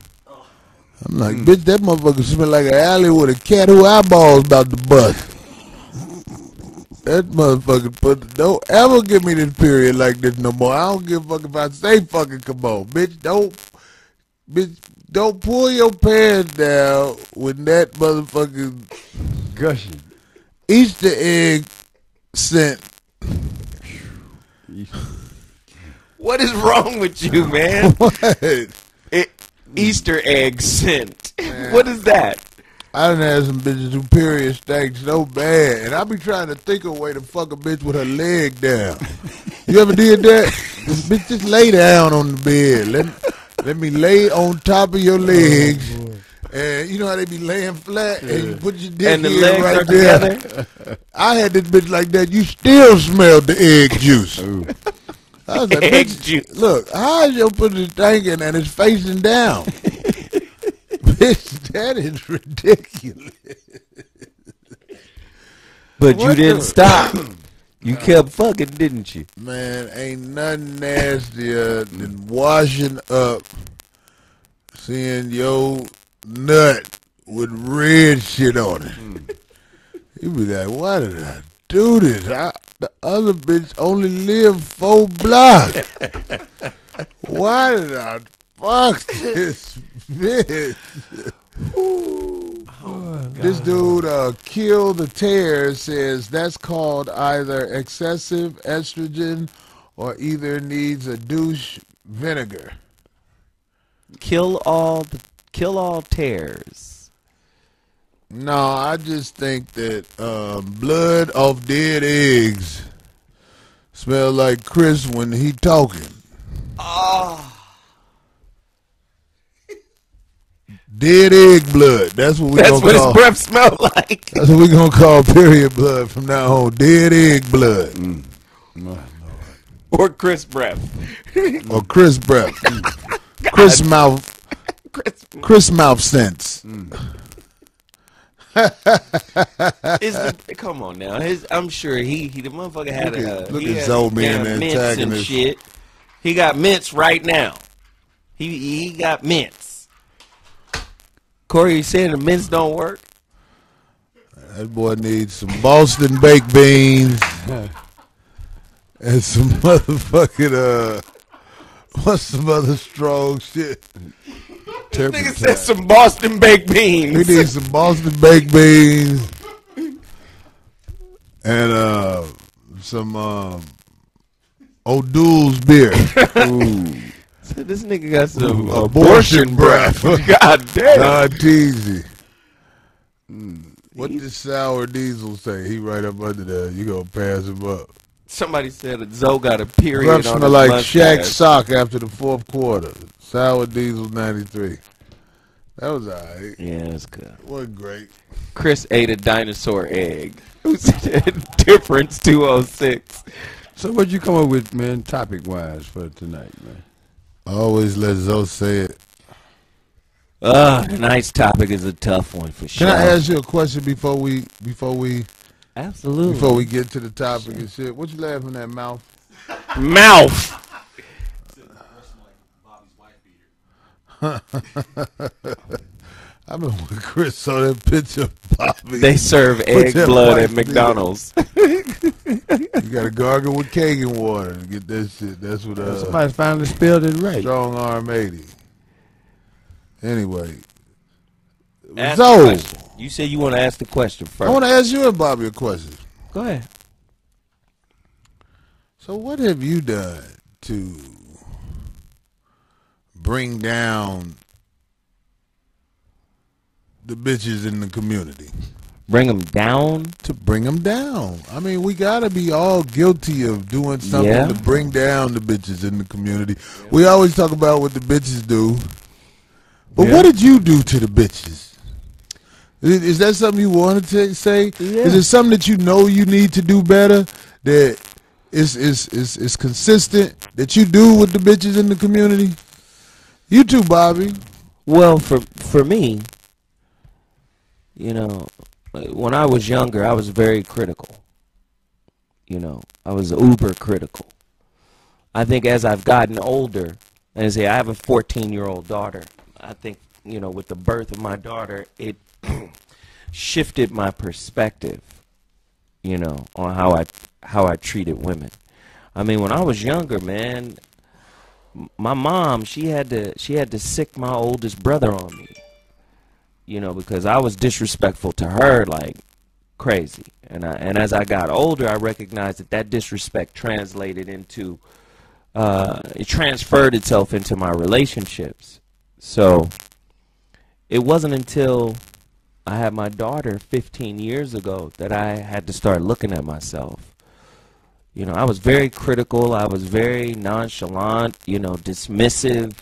like, bitch, that motherfucker smell like an alley with a cat who eyeballs about to bust. That motherfucker don't ever give me this period like this no more. I don't give a fuck if I say fucking come on. Bitch, don't pull your pants down when that motherfucking Gushing. Easter egg scent. What is wrong with you, man? What? Easter egg scent. What is that? I done had some bitches who period stank so bad, and I be trying to think of a way to fuck a bitch with her leg down. You ever did that? This bitch just lay down on the bed. Let me lay on top of your legs. And you know how they be laying flat, and you put your dick And the in legs right are there. together. I had this bitch like that. You still smelled the egg juice. I was like, Egg bitch, juice. look, how is your pussy stinking and it's facing down? Bitch, that is ridiculous. But What you didn't the- stop. You kept fucking, didn't you? Man, ain't nothing nastier than washing up, seeing your nut with red shit on it. You be like, why did I do this? The other bitch only lived 4 blocks. Why did I fuck this bitch? This dude, Kill the Tear, says that's called either excessive estrogen or either needs a douche vinegar. Kill all tears. No, I just think that blood off dead eggs smell like Chris when he talking. Dead egg blood. That's what we That's gonna what call. his breath smelled like. That's what we gonna call period blood from now on. Dead egg blood Or Chris breath. or Chris breath. Chris mouth. Chris mouth sense. Come on now. I'm sure he the motherfucker had Look he at had Zoe being damn the mints and antagonist. shit. He got mints right now. He got mints. Corey, you saying the mints don't work? That boy needs some Boston baked beans and some motherfucking what's some other strong shit? Nigga said some Boston baked beans. He needs some Boston baked beans and some O'Doul's beer. So this nigga got some Abortion breath. God damn. Not easy. What did Sour Diesel say? He right up under there. You gonna pass him up. Somebody said that Zoe got a period Breath on smell his like mustache. Shaq's sock after the 4th quarter. Sour Diesel 93. That was alright. Yeah, that's good. Wasn't great. Chris ate a dinosaur egg. Who said difference 206? So what'd you come up with, man, topic-wise for tonight, man? I always let Zoe say it. Tonight's topic is a tough one for sure. Can I ask you a question before we Absolutely. get to the topic and shit? What you laughing at, mouth? Mouth. I've been with Chris saw that picture of Bobby. They serve egg that blood white at McDonald's. You gotta gargle with Kangen water to get that shit. That's what Somebody finally spelled it right. Strong Arm 80. Anyway. Ask the Zoe, question. You said you want to ask the question first. I want to ask you and Bobby a question. Go ahead. So what have you done to bring down the bitches in the community? Bring them down. To bring them down. I mean, we gotta be all guilty of doing something Yeah. to bring down the bitches in the community. We always talk about what the bitches do, but what did you do to the bitches? Is that something you wanted to say? Yeah. Is it something that you know you need to do better? That is consistent that you do with the bitches in the community? You too, Bobby. Well, for me, you know, when I was younger, I was very critical. You know, I was uber critical. I think as I've gotten older, and I say I have a 14-year-old daughter, I think, you know, with the birth of my daughter, it shifted my perspective, you know, on how I treated women. I mean, when I was younger, man, my mom, she had to sick my oldest brother on me. You know, because I was disrespectful to her like crazy. And as I got older, I recognized that disrespect translated into, it transferred itself into my relationships. So it wasn't until I had my daughter 15 years ago that I had to start looking at myself. You know, I was very critical. I was very nonchalant, you know, dismissive,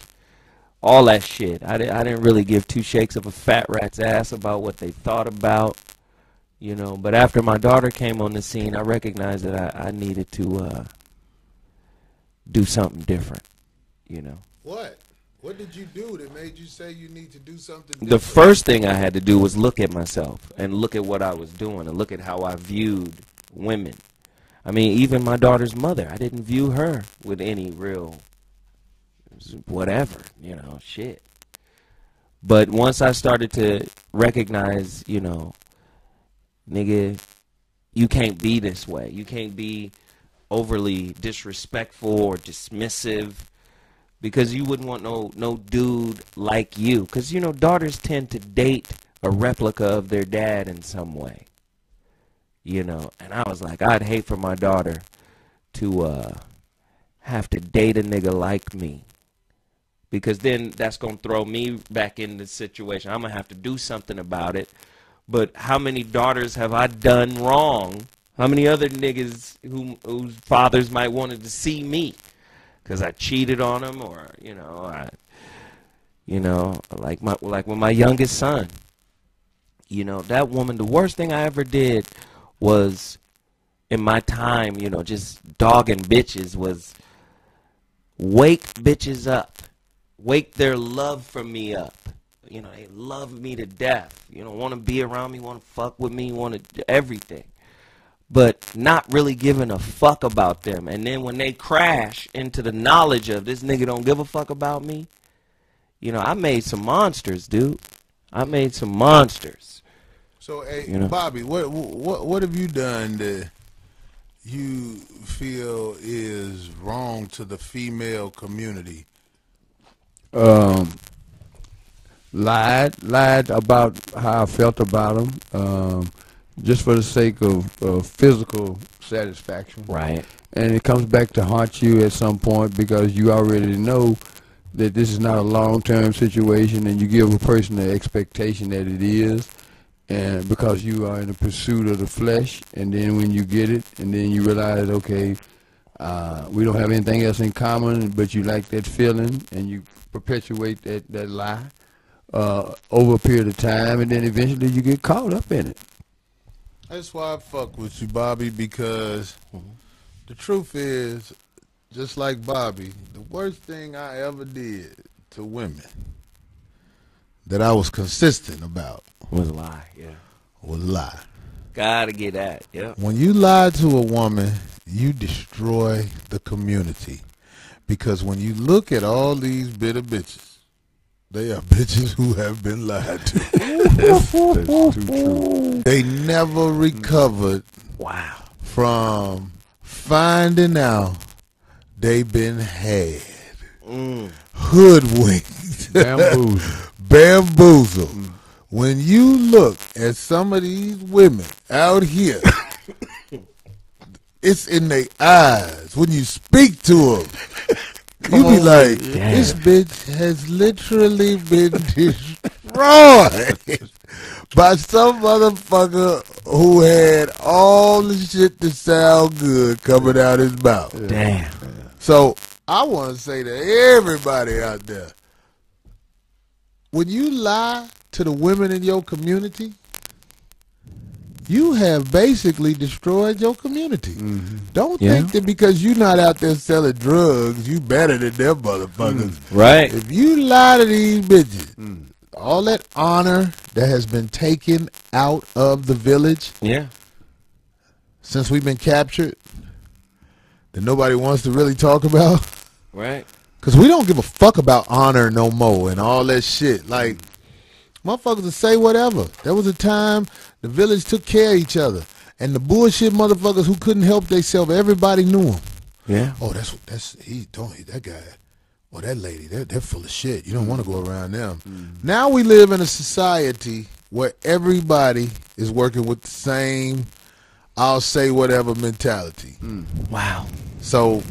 all that shit. I didn't really give two shakes of a fat rat's ass about what they thought about, you know. But after my daughter came on the scene, I recognized that I needed to do something different, you know. What? What did you do that made you say you need to do something different? The first thing I had to do was look at myself and look at what I was doing and look at how I viewed women. I mean, even my daughter's mother, I didn't view her with any real whatever, you know, shit. But once I started to recognize, you know, nigga, you can't be this way. You can't be overly disrespectful or dismissive, because you wouldn't want no dude like you. Because, you know, daughters tend to date a replica of their dad in some way. You know, and I was like, I'd hate for my daughter to have to date a nigga like me. Because then that's going to throw me back in the situation. I'm going to have to do something about it. But how many daughters have I done wrong? How many other niggas whose fathers might wanted to see me? Because I cheated on them, or, you know, like with my youngest son. You know, that woman, the worst thing I ever did was, in my time, you know, just dogging bitches, was wake bitches up. Wake their love for me up. You know, they love me to death. You know, want to be around me, want to fuck with me, want to do everything. But not really giving a fuck about them. And then when they crash into the knowledge of this nigga don't give a fuck about me, you know, I made some monsters, dude. I made some monsters. So, hey, you know? Bobby, what have you done that you feel is wrong to the female community? Lied about how I felt about them. Just for the sake of physical satisfaction. Right. And it comes back to haunt you at some point, because you already know that this is not a long-term situation, and you give a person the expectation that it is, and because you are in the pursuit of the flesh, and then when you get it, and then you realize, okay, we don't have anything else in common, but you like that feeling, and you perpetuate that lie over a period of time, and then eventually you get caught up in it. That's why I fuck with you, Bobby, because the truth is, just like Bobby, the worst thing I ever did to women that I was consistent about Was a lie, yeah. was lie. Gotta get that, yeah. When you lie to a woman, you destroy the community. Because when you look at all these bitter bitches, they are bitches who have been lied to. That's too true. They never recovered from finding out they've been had. Hoodwinked. Bamboozled. When you look at some of these women out here, it's in their eyes. When you speak to them, you be like, this bitch has literally been destroyed by some motherfucker who had all the shit to sound good coming out his mouth. Damn. So I want to say to everybody out there, when you lie to the women in your community, you have basically destroyed your community. Don't think that because you're not out there selling drugs, you better than them motherfuckers. Right. If you lie to these bitches, all that honor that has been taken out of the village since we've been captured, that nobody wants to really talk about. Right. Because we don't give a fuck about honor no more and all that shit. Like, motherfuckers will say whatever. There was a time the village took care of each other. And the bullshit motherfuckers who couldn't help themselves, everybody knew them. Yeah. Oh, that guy. Or that lady, they're full of shit. You don't want to go around them. Now we live in a society where everybody is working with the same I'll say whatever mentality. Wow. So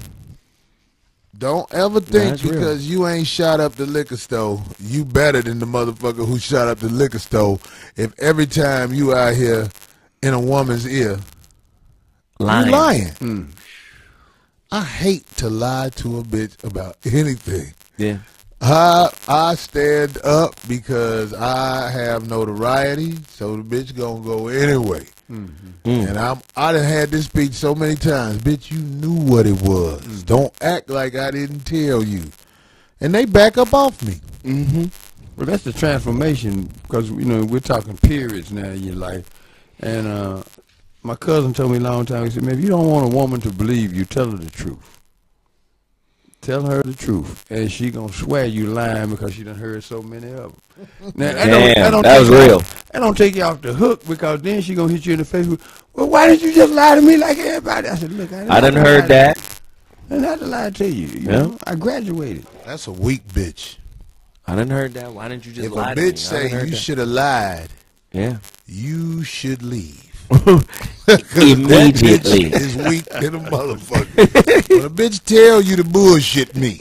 Don't ever think That's real. because you ain't shot up the liquor store, you better than the motherfucker who shot up the liquor store. If every time you out here in a woman's ear, you lying. I hate to lie to a bitch about anything. Yeah. I stand up because I have notoriety, so the bitch gonna go anyway. And I done had this speech so many times. Bitch, you knew what it was. Don't act like I didn't tell you. And they back up off me. Well, that's the transformation because, you know, we're talking periods now in your life. And my cousin told me a long time, he said, man, if you don't want a woman to believe you, tell her the truth. Tell her the truth, and she gonna swear you lying because she done heard so many of them. Now, that was real. That don't take you off the hook because then she gonna hit you in the face with, well, why did you just lie to me like everybody? I said, look, I done heard that. I didn't have to lie to you. You know, I graduated. That's a weak bitch. I done heard that. Why didn't you just If lie a to me? bitch say you should have lied, you should leave. Immediately. That bitch is weak than a motherfucker. When a bitch tell you to bullshit me,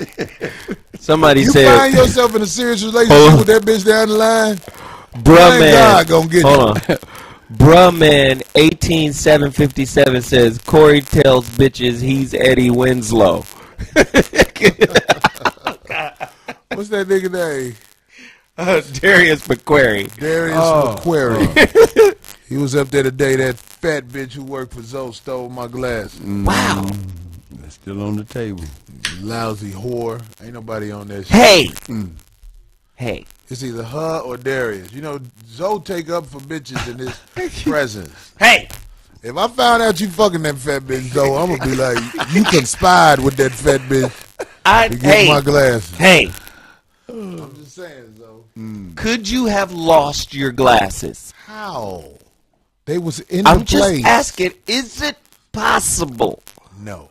Somebody you said, find yourself in a serious relationship with that bitch down the line, bruh man, God gonna get hold you. on. Bruh man 18757 says Corey tells bitches he's Eddie Winslow. What's that nigga name? Darius McQuarrie. Darius McQuarrie. He was up there today. That fat bitch who worked for Zoe stole my glasses. Wow. That's still on the table. Lousy whore. Ain't nobody on that shit. Hey. Hey. It's either her or Darius. You know, Zoe take up for bitches in his presence. Hey. If I found out you fucking that fat bitch, Zoe, I'm going to be like, you conspired with that fat bitch to get my glasses. Hey. I'm just saying, Zoe. Could you have lost your glasses? How? They was in the I'm place. just asking, is it possible? No.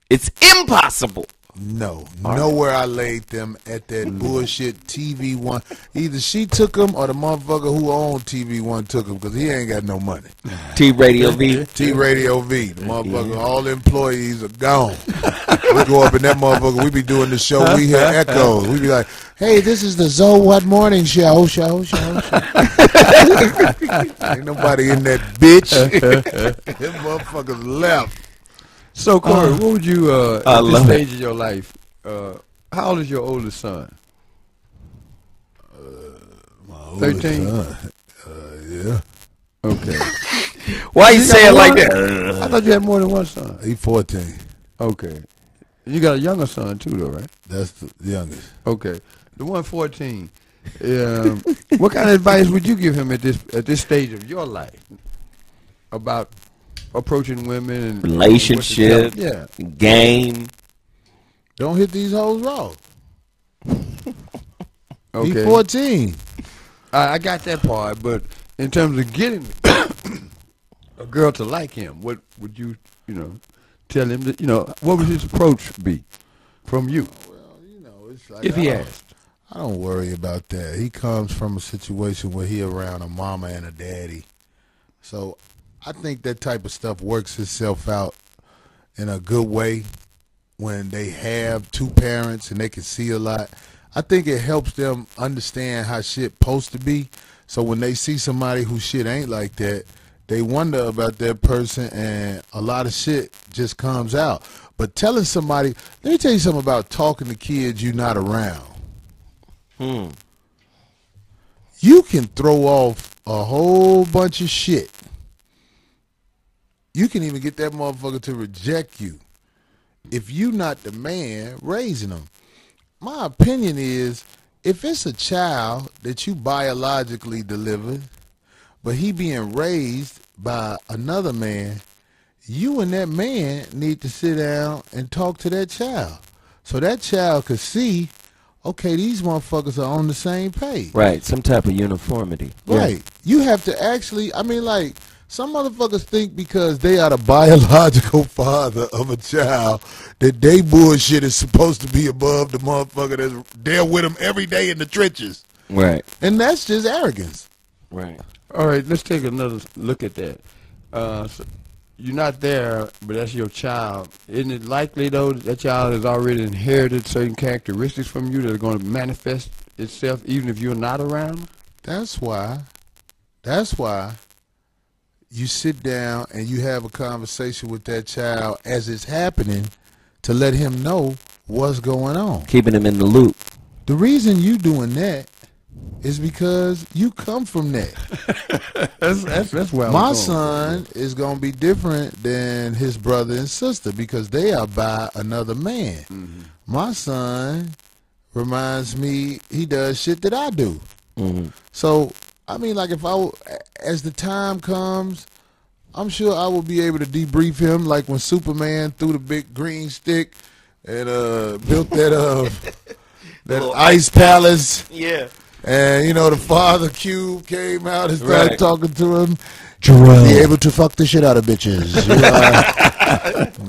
It's impossible. No. Nowhere I laid them at that bullshit TV One. Either she took them or the motherfucker who owned TV One took them because he ain't got no money. T-Radio V. T-Radio V. The motherfucker, all the employees are gone. We go up in that motherfucker. We be doing the show. We hear echoes. We be like, hey, this is the Zoe What Morning Show. Ain't nobody in that bitch. Them motherfuckers left. So, Corey, what would you, at this stage of your life, how old is your oldest son? My oldest 13? son. Yeah. Okay. Why you say it like one? that? I thought you had more than one son. He 14. Okay. You got a younger son, too, though, right? That's the youngest. Okay. The one 14. What kind of advice would you give him at this stage of your life about approaching women and Relationship, game. Don't hit these hoes raw. Okay. He 14. I got that part, but in terms of getting a girl to like him, what would you tell him that, what would his approach be from you? Well, it's like If he asked. I don't worry about that. He comes from a situation where he around a mama and a daddy. So I think that type of stuff works itself out in a good way when they have two parents and they can see a lot. I think it helps them understand how shit supposed to be. So when they see somebody who shit ain't like that, they wonder about that person and a lot of shit just comes out. But telling somebody, let me tell you something about talking to kids you not around. You can throw off a whole bunch of shit. You can even get that motherfucker to reject you if you not the man raising them. My opinion is, if it's a child that you biologically delivered, but he being raised by another man, you and that man need to sit down and talk to that child. So that child could see, okay, these motherfuckers are on the same page. Right, some type of uniformity. Right. Yeah. You have to actually, some motherfuckers think because they are the biological father of a child that they bullshit is supposed to be above the motherfucker that's there with them every day in the trenches. Right. And that's just arrogance. Right. All right, let's take another look at that. you're not there, but that's your child. Isn't it likely though that child has already inherited certain characteristics from you that are going to manifest itself even if you're not around? That's why you sit down and you have a conversation with that child as it's happening to let him know what's going on. Keeping him in the loop. The reason you doing that is because you come from that. That's where My son is going to be different than his brother and sister because they are by another man. Mm-hmm. My son reminds me he does shit that I do. Mm-hmm. So, I mean, like as the time comes, I'm sure I will be able to debrief him like when Superman threw the big green stick and built that that ice palace. Yeah. And, you know, the father cube came out and started Right. talking to him. You will be able to fuck the shit out of bitches.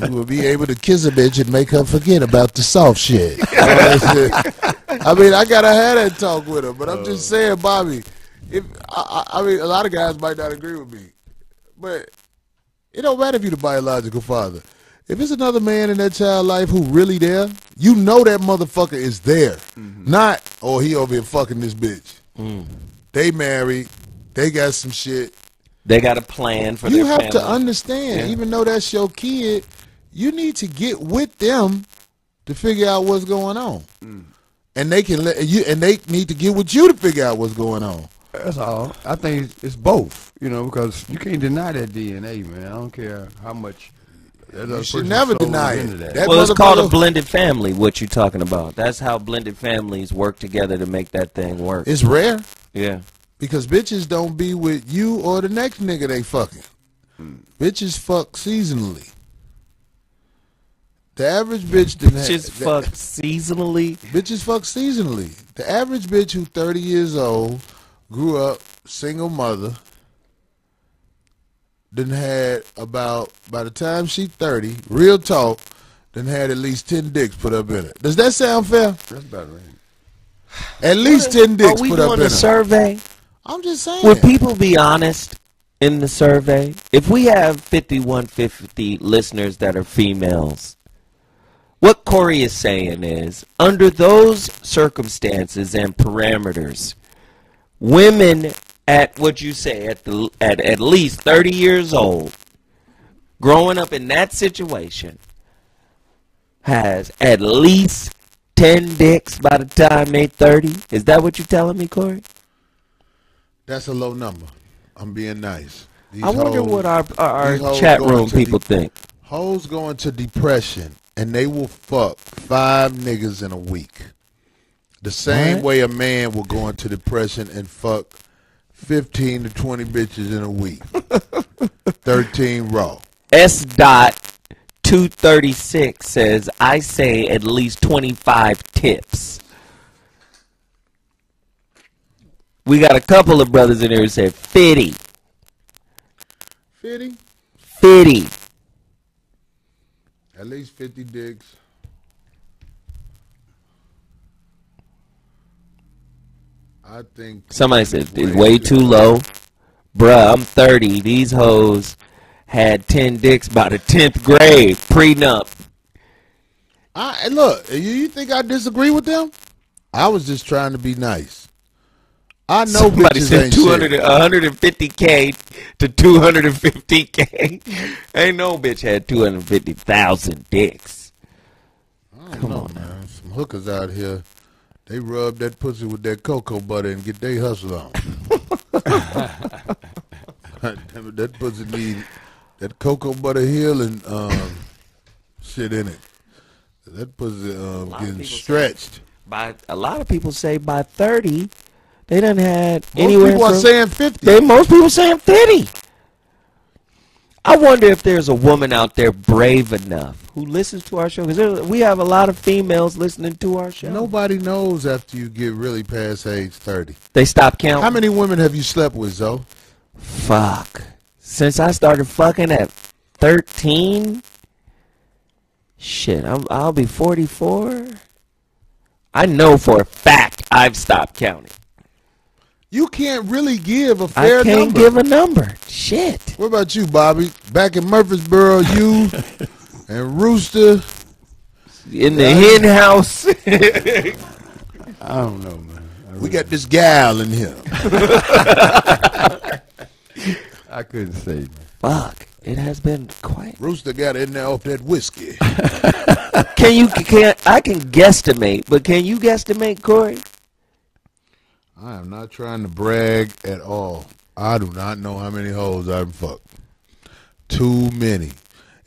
You will be able to kiss a bitch and make her forget about the soft shit. I mean, I got to have that talk with her. But I'm just saying, Bobby, I mean, a lot of guys might not agree with me. But it don't matter if you're the biological father. If it's another man in that child life who really there, you know that motherfucker is there. Mm-hmm. Not, oh, he over here fucking this bitch. Mm. They married. They got some shit. They got a plan for You their have family. to understand, Yeah. even though that's your kid, you need to get with them to figure out what's going on. And they can let you, and they need to get with you to figure out what's going on. That's all. I think it's both, you know, because you can't deny that DNA, man. I don't care how much. You should never deny it. That Well, it's called a motherfucker- blended family, what you're talking about. That's how blended families work together to make that thing work. It's rare Yeah. because bitches don't be with you or the next nigga they fucking. Bitches fuck seasonally. The average bitch didn't Just fuck seasonally. Bitches fuck seasonally. The average bitch who 30 years old, grew up, single mother, then had about, by the time she 30, real talk, then had at least 10 dicks put up in it. Does that sound fair? That's about right. At least 10 dicks Are we put up doing in a it. survey? I'm just saying. Would people be honest in the survey? If we have 5150 listeners that are females, what Corey is saying is, under those circumstances and parameters, women at what you say at least 30 years old, growing up in that situation, has at least 10 dicks by the time they 30. Is that what you're telling me, Corey? That's a low number. I'm being nice. These I wonder hoes- what our these hoes chat going room to people think. Hoes go into depression and they will fuck 5 niggas in a week. The same What? way a man will go into depression and fuck 15 to 20 bitches in a week. 13 raw. S. Dot 236 says, I say at least 25 tips. We got a couple of brothers in here who said 50. 50? 50. At least 50 dicks. I think Somebody said it's way too low. Bruh, I'm 30. These hoes had 10 dicks by the 10th grade. Prenup. Look, you think I disagree with them? I was just trying to be nice. I know Somebody bitches said ain't 200, shit. 150K to 250K. Ain't no bitch had 250,000 dicks. Come on, man. Some hookers out here, they rub that pussy with that cocoa butter and get their hustle on. Damn it, that pussy need that cocoa butter hill and shit in it. That pussy getting people say- stretched. By a lot of people say by 30, they done had Most anywhere people are from, saying 50. most people saying 50. I wonder if there's a woman out there brave enough who listens to our show, because we have a lot of females listening to our show. Nobody knows after you get really past age 30. They stop counting. How many women have you slept with, Zoe? Fuck. Since I started fucking at 13, shit, I'll be 44. I know for a fact I've stopped counting. You can't really give a fair I can't number. give a number. Shit. What about you, Bobby? Back in Murfreesboro, you and Rooster. In the hen house. I don't know, man. We got this gal in here. I couldn't say, man. Fuck. It has been quite. Rooster got in there off that whiskey. I can guesstimate, but can you guesstimate, Corey? I am not trying to brag at all. I do not know how many hoes I've fucked. Too many.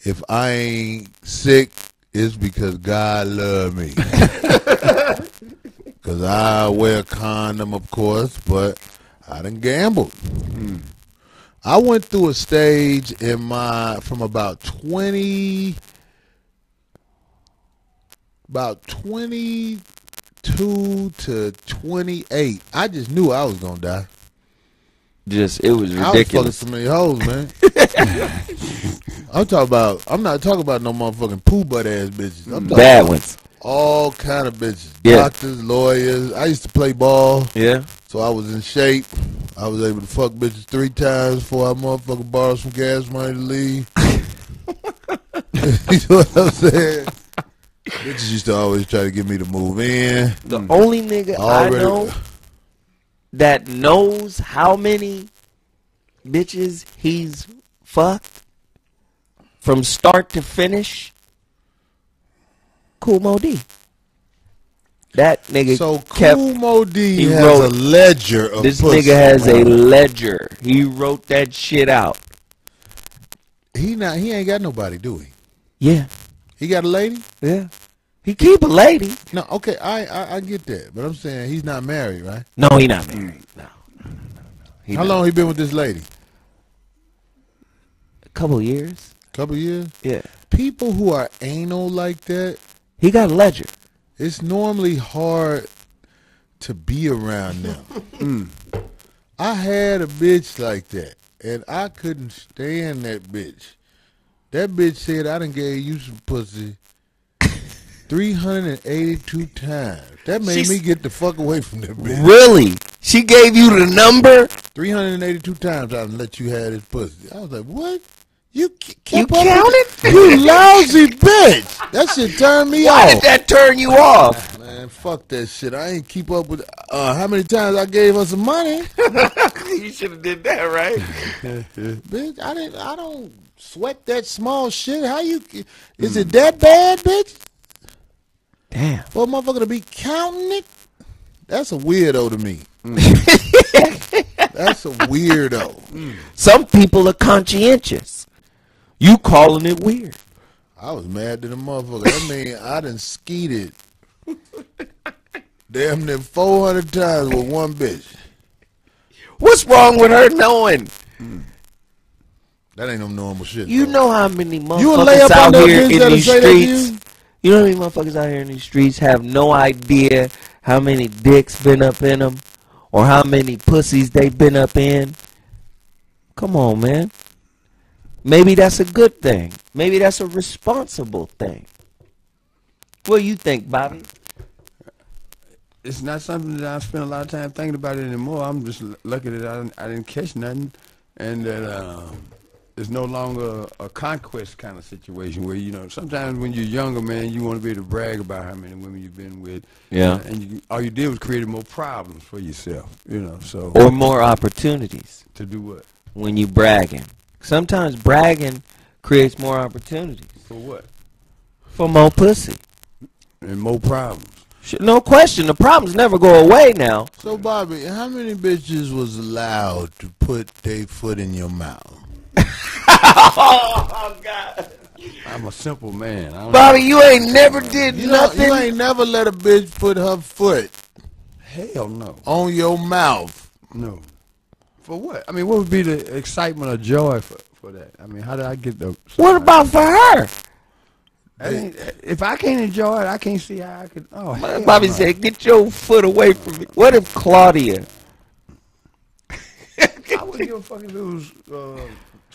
If I ain't sick, it's because God love me. Because I wear a condom, of course, but I done gambled. I went through a stage from about 22 to 28. I just knew I was gonna die. It was I was ridiculous. fucking so many hoes, man. I'm not talking about no motherfucking poo butt ass bitches. I'm talking Bad about ones. all kind of bitches. Yeah. Doctors, lawyers. I used to play ball, Yeah. so I was in shape. I was able to fuck bitches 3 times before I motherfucking borrowed some gas money to leave. You know what I'm saying? Bitches used to always try to get me to move in. The only nigga I know that knows how many bitches he's fucked from start to finish, Kool Mo D. That nigga So kept. Kool Mo D he has wrote- a ledger of This pussy. nigga has a ledger. He wrote that shit out. He ain't got nobody, do he? Yeah, He got a lady? yeah. He keep a lady. No, okay, I get that, but I'm saying he's not married, right? No, he not married. No. He How not. long he been with this lady? A couple years. Couple years? Yeah. People who are anal like that, He got a ledger. it's normally hard to be around them. I had a bitch like that, and I couldn't stand that bitch. That bitch said I done gave you some pussy 382 times. That made me get the fuck away from that bitch. Really? She gave you the number? 382 times I done let you have this pussy. I was like, what? You You kept up with counted? it? You lousy bitch. That shit turned me Why off. did that turn you off? Man, fuck that shit. I ain't keep up with how many times I gave her some money. You should have did that, right? Bitch, I don't sweat that small shit. How you is it that bad, bitch? Damn. For a motherfucker to be counting it? That's a weirdo to me. That's a weirdo. Some people are conscientious. You calling it weird. I was mad to the motherfucker. I mean, I done skeeted damn near 400 times with one bitch. What's wrong with her knowing? That ain't no normal shit. You though. know how many You would lay motherfuckers up on out that here bitch in that'll these say that to streets. you? You know how many motherfuckers out here in these streets have no idea how many dicks been up in them or how many pussies they been up in? Come on, man. Maybe that's a good thing. Maybe that's a responsible thing. What do you think, Bobby? It's not something that I spend a lot of time thinking about it anymore. I'm just lucky that I didn't catch nothing, and that it's no longer a conquest kind of situation where, you know, sometimes when you're younger, man, you want to be able to brag about how many women you've been with. Yeah. And all you did was create more problems for yourself, you know. So Or more opportunities to do what? when you bragging. Sometimes bragging creates more opportunities For what? for more pussy. And more problems. No question, the problems never go away now. So, Bobby, how many bitches was allowed to put their foot in your mouth? Oh, God. I'm a simple man. I don't Bobby, you ain't never did You know, nothing. you ain't never let a bitch put her foot Hell no. on your mouth. No. For what? I mean, what would be the excitement or joy for that? I mean, how did I get the... What about for her? If I can't enjoy it, I can't see how I could... Oh, hell Bobby no. said, get your foot away from me. What if Claudia? I wouldn't give a fuck if it was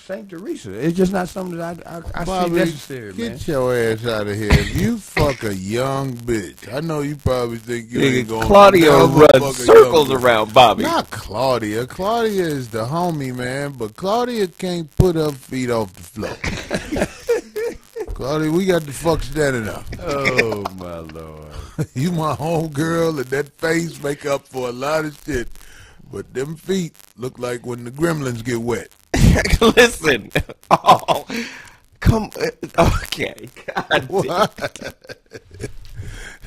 St. Teresa. It's just not something that I see Bobby, necessary, man. get your ass out of here. If you fuck a young bitch, I know you probably think you ain't gonna Claudia never fuck a runs circles young bitch. around Bobby. Not Claudia. Claudia is the homie, man, but Claudia can't put her feet off the floor. Claudia, we got the fuck standing up. Oh, my Lord. You my home girl, and that face make up for a lot of shit. But them feet look like when the gremlins get wet. Listen. Oh, come. Okay. God What?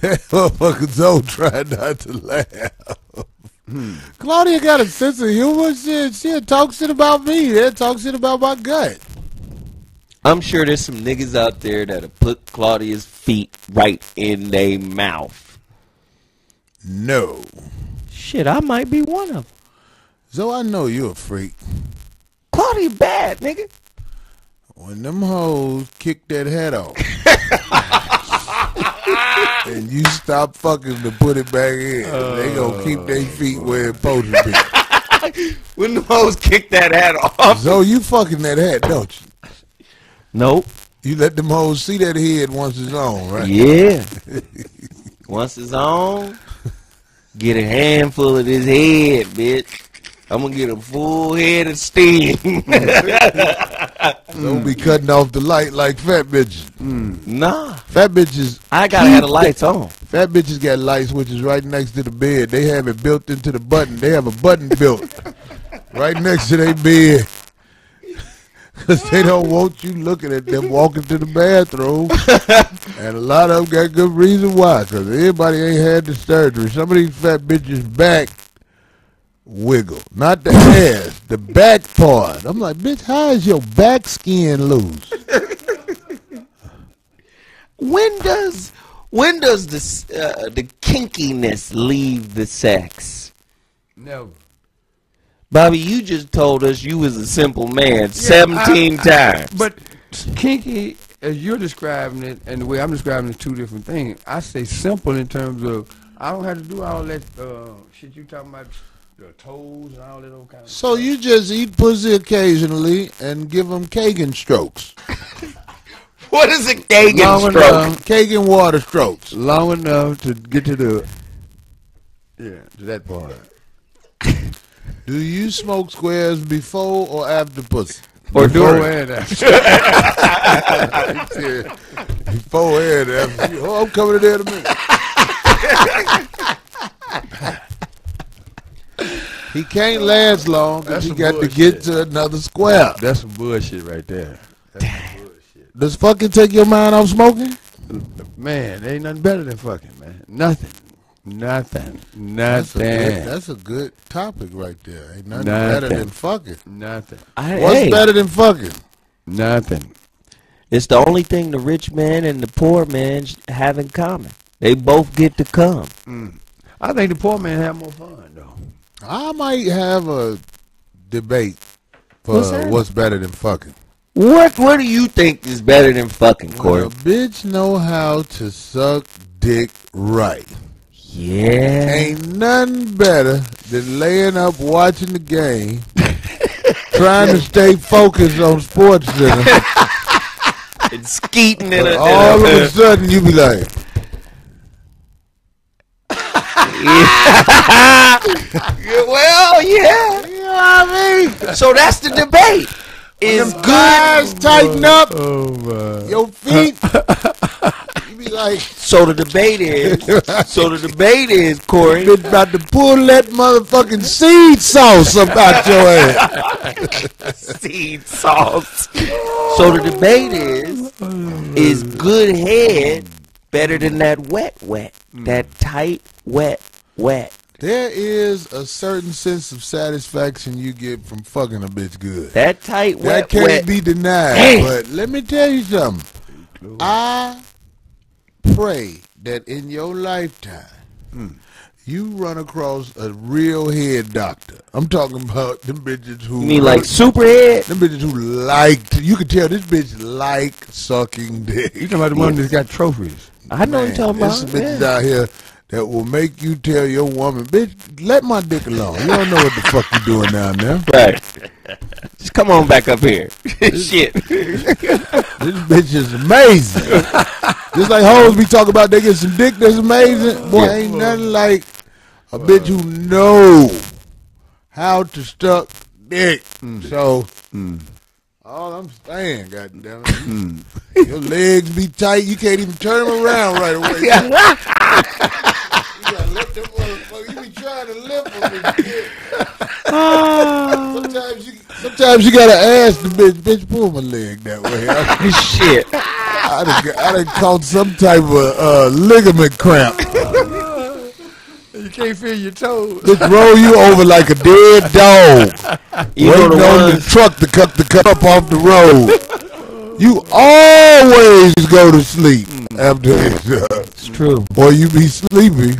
That motherfucker Zoe tried not to laugh. Claudia got a sense of humor. She'll talk shit about me. She'll talk shit about my gut. I'm sure there's some niggas out there that'll put Claudia's feet right in their mouth. No. Shit, I might be one of them. Zoe, I know you a freak. Claudia bad, nigga. When them hoes kick that hat off and you stop fucking to put it back in, they gonna keep their feet where it supposed to be. When the hoes kick that hat off. Zoe, you fucking that hat, don't you? Nope. You let them hoes see that head once it's on, right? Yeah. Once it's on, get a handful of this head, bitch. I'm gonna get a full head of steam. Don't be cutting off the light like fat bitches. Nah. Fat bitches. I gotta have the lights on. Fat bitches got light switches right next to the bed. They have it built into the button. They have a button built right next to their bed. Because they don't want you looking at them walking to the bathroom. And a lot of them got good reason why. Because everybody ain't had the surgery. Some of these fat bitches' back wiggle. Not the ass. The back part. I'm like, bitch, how is your back skin loose? When does the kinkiness leave the sex? Never. Bobby, you just told us you was a simple man 17 times. But kinky, as you're describing it, and the way I'm describing it, two different things. I say simple in terms of I don't have to do all that shit you talking about, the toes and all that old kind of So stuff. you just eat pussy occasionally and give them Kagan strokes. What is a Kagan Long stroke? enough, Kagan water strokes. long enough to get to the to that part. Do you smoke squares before or after pussy? Or Before during? and after. He said, before and after. Oh, I'm coming in there in a minute. He can't last long because That's he some got to bullshit. get to another square. That's some bullshit right there. That's some bullshit. Does fucking take your mind off smoking? Man, there ain't nothing better than fucking, man. Nothing. That's a good topic right there. Ain't nothing better than fucking. Nothing. What's better than fucking? Nothing. It's the only thing the rich man and the poor man have in common. They both get to come. I think the poor man have more fun though. I might have a debate for What's that? what's better than fucking. What do you think is better than fucking, When Corey? a bitch know how to suck dick right. Yeah. Ain't nothing better than laying up watching the game, trying to stay focused on Sports Center. It's skeeting in But a all of a sudden you be like, well, yeah. you know what I mean? So that's the debate. Is Them good. thighs tighten up, Oh my. your feet. You be like, So the debate is, Corey. bitch about to pull that motherfucking seed sauce up out your ass. Seed sauce. So the debate is good head better than that wet? That tight, wet? There is a certain sense of satisfaction you get from fucking a bitch good. That tight, That wet, can't be denied. Damn. But let me tell you something. I pray that in your lifetime you run across a real head doctor. I'm talking about them bitches who You mean like superhead? them bitches who liked. You can tell this bitch like sucking dick. You talking about the one that's got trophies? I know what you're talking There's about. some bitches Yeah. out here that will make you tell your woman, bitch, let my dick alone. You don't know what the fuck you doing down there. Right. Just Come on back up here. Shit. This bitch is amazing. Just like hoes be talking about they get some dick that's amazing. Boy, ain't nothing like a bitch who know how to suck dick. So, all I'm saying, goddamn it, your legs be tight. You can't even turn them around right away. You gotta let them motherfucker. You be trying to lift them and shit. Sometimes you gotta ask the bitch, pull my leg that way. Shit. I done caught some type of ligament cramp. You can't feel your toes. Just roll you over like a dead dog. You Waiting on the truck to cut the cup off the road. You always go to sleep after It's true. or you be sleepy.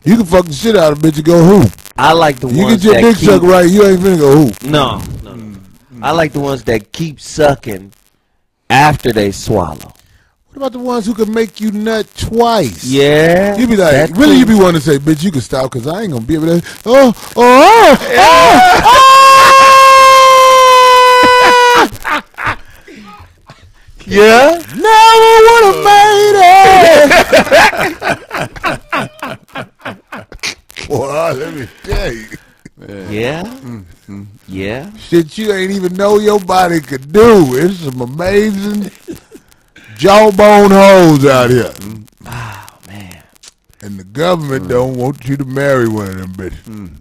You can fuck the shit out of a bitch and go hoop. I like the You ones get your that dick keep, sucked right, you ain't finna go hoop. No. I like the ones that keep sucking after they swallow. What about the ones who can make you nut twice? Yeah. You be like, that really? too. You be wanting to say, bitch, you can stop because I ain't gonna be able to. Yeah. Never would have made it. Boy, let me tell you, Yeah. Yeah. shit you ain't even know your body could do. It's some amazing jawbone hoes out here. Oh man. And the government don't want you to marry one of them bitches.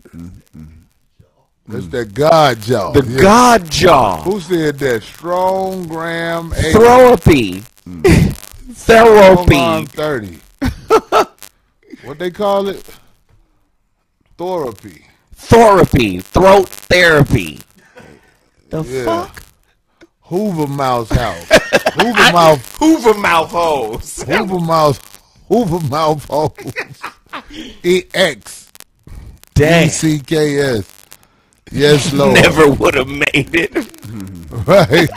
That's that God jaw. The Yeah. God jaw. Who said that? Strong Graham. A- Therapy. Strong Therapy. Arm 30. What they call it? Therapy. Therapy. Throat therapy. The Yeah. fuck? Hoover Mouse House. Hoover Mouth. Hoover mouth holes. Hoover Mouth. Hoover Mouth Holes. EX. Dang. ECKS. Yes, Lord. Never would have made it. Right.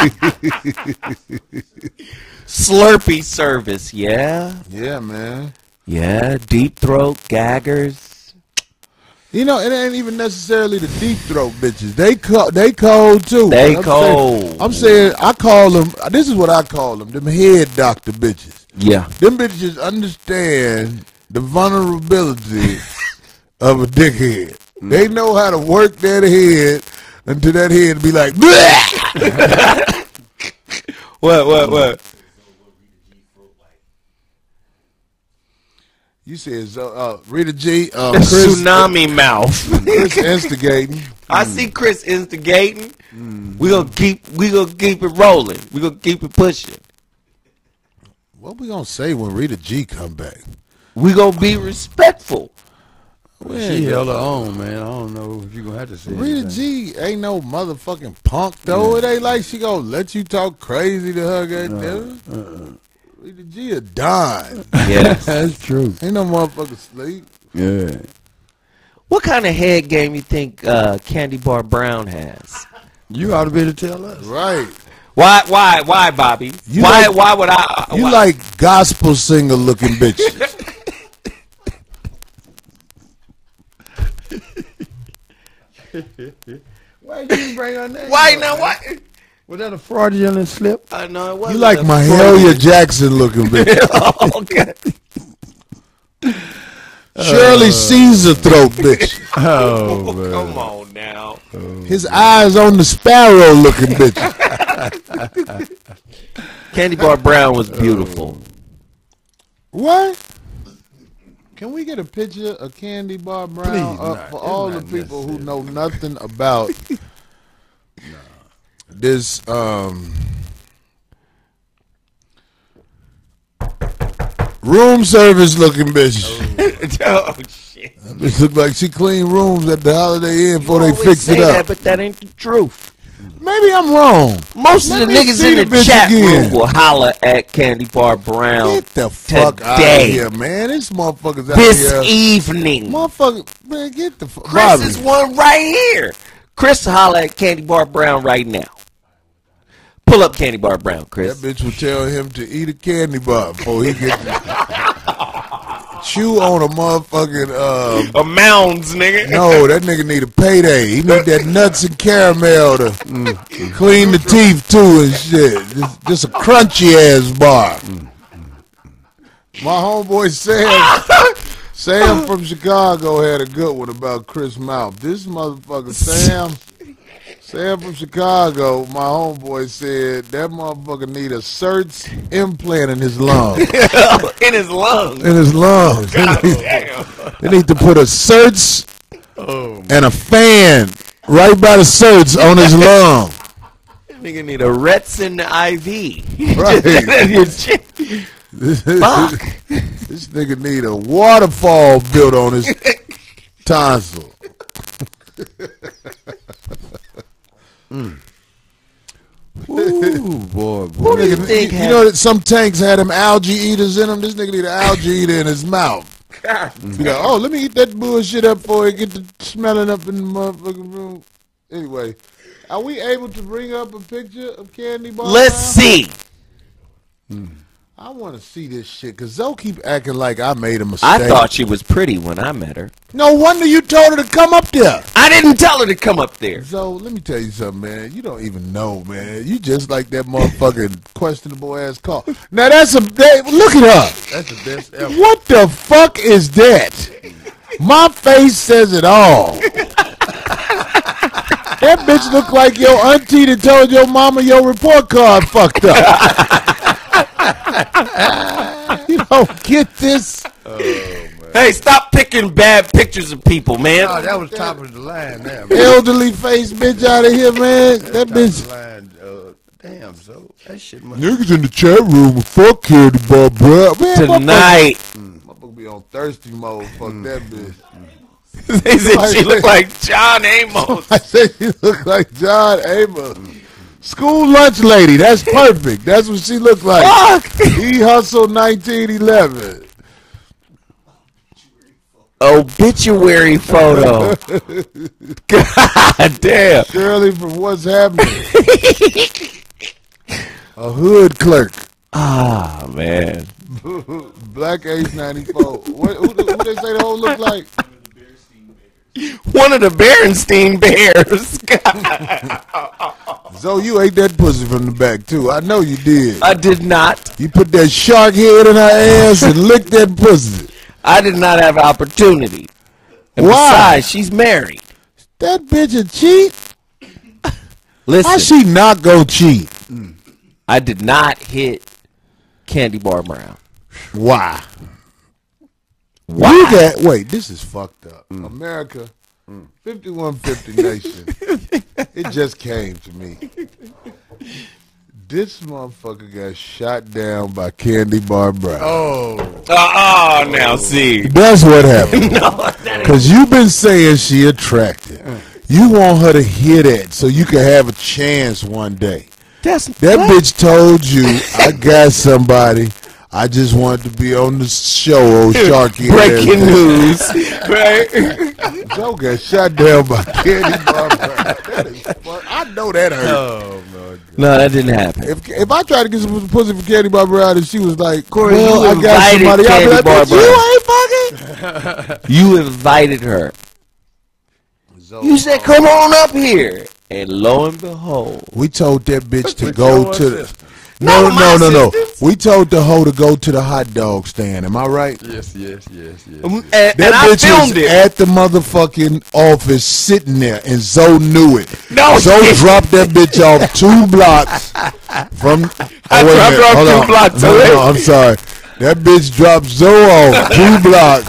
Slurpee service. Yeah. Yeah, man. Yeah. Deep throat gaggers. You know, it ain't even necessarily the deep throat bitches. They cold too. They I'm cold. Saying, I'm saying I call them. This is what I call them. Them head doctor bitches. Yeah. Them bitches understand the vulnerability of a dickhead. They know how to work that head until that head be like, bleh! What? You said Rita G. Chris, Tsunami mouth. Chris instigating. I see Chris instigating. We gonna keep it rolling. We gonna keep it pushing. What we gonna say when Rita G come back? We gonna be respectful. She held her own, man. I don't know if you're going to have to say Rita anything. G ain't no motherfucking punk though. It ain't like she gonna let you talk crazy to her. Goddamn. Rita G a dime. Yes. That's true. Ain't no motherfucker sleep. Yeah. What kind of head game you think Candy Bar Brown has? You ought to be able to tell us. Right. Why, Bobby? Why would I? You why? like gospel singer looking bitches. Why you didn't bring her name? Why now? Why? Was that a fraudulent slip? No, it You wasn't. like Mahalia Jackson looking bitch. Okay. Shirley Caesar throat bitch. Oh, man. Come on now. His eyes on the sparrow looking bitch. Candy Bar Brown was beautiful. What? Can we get a picture of Candy Bar Brown Please up not. for It's all the not people who necessary. know nothing about this room service looking bitch? Oh shit! It look like she clean rooms at the Holiday Inn before they Always fix say it up. that, but that ain't the truth. Maybe I'm wrong. Most Let of the me niggas see in the the bitch chat again. room will holler at Candy Bar Brown Get the fuck out of today. here, man. This motherfucker's out this here. evening. Motherfucker, man, get the fuck. Chris is one right here. Chris holler at Candy Bar Brown right now. Pull up Candy Bar Brown, That Chris. bitch will tell him to eat a candy bar before he gets chew on a motherfucking A mounds, nigga. no, that nigga need a payday. He need that nuts and caramel to clean the teeth too and shit. Just a crunchy ass bar. My homeboy Sam from Chicago had a good one about Chris Mouth. This motherfucker Sam from Chicago, my homeboy said that motherfucker need a Certs implant in his lung. In his lungs. In his lungs. God damn. They need to put a Certs and a fan right by the Certs on his lung. Nigga need a Retsin IV. Right. Fuck. This nigga need a waterfall built on his tonsil. Ooh, boy. Who do you think You know that some tanks had them algae eaters in them? This nigga need an algae eater in his mouth. You go, oh, let me eat that bullshit up before it get to smelling up in the motherfucking room. Anyway, are we able to bring up a picture of Candy Bar? Let's see. I want to see this shit because Zoe keep acting like I made a mistake. I thought she was pretty when I met her. No wonder you told her to come up there. I didn't tell her to come up there. Zoe, let me tell you something, man. You don't even know, man. You just like that motherfucking questionable ass call. Now look at her. That's the best ever. What the fuck is that? My face says it all. That bitch look like your auntie that told your mama your report card fucked up. You don't get this. Hey, stop picking bad pictures of people, man. Oh, that was top of the line there, man. Elderly face bitch out of here, man. That bitch. Line, damn, so that shit must Niggas in the chat room, fuck Candy Bar, bro. Tonight. Motherfucker be on thirsty mode. Fuck that bitch. They said she looked like John Amos. I said she looked like John Amos. School lunch lady. That's perfect. That's what she looked like. Fuck. He hustled 1911. Obituary photo. God damn. Shirley from What's Happening. A hood clerk. Ah, man. Black Ace 94. Who they say the whole look like? One of the Berenstein Bears. Zoe, you ate that pussy from the back, too. I know you did. I did not. You put that shark head in her ass and licked that pussy. I did not have opportunity. And Why? besides, she's married. That bitch a cheat? Listen, How she not go cheat? I did not hit Candy Bar Brown. Why? Why? Wait, this is fucked up. America, 5150 nation. It just came to me. This motherfucker got shot down by Candy Bar Brown. Now see. That's what happened. Because you've been saying she attractive. You want her to hear that so you can have a chance one day. That bitch told you, I got somebody. I just wanted to be on the show, old Sharky. Breaking news. Right? Joe got shot down by Candy Bar Brown. I know that hurt. Oh, my God. No, that didn't happen. If I tried to get some pussy from Candy Bar Brown and she was like, Corey, well, you I got invited somebody, I'd be Candy like, Bar bitch, you ain't fucking. You invited her. You said, come on up here. And lo and behold. We told that bitch to go to the... No, No. We told the hoe to go to the hot dog stand. Am I right? Yes. And That I bitch filmed was it. at the motherfucking office sitting there, and Zoe knew it. No, Zoe dropped that bitch off 2 blocks from... I dropped her off Hold 2 on. blocks No, away. I'm sorry. That bitch dropped Zoe off 2 blocks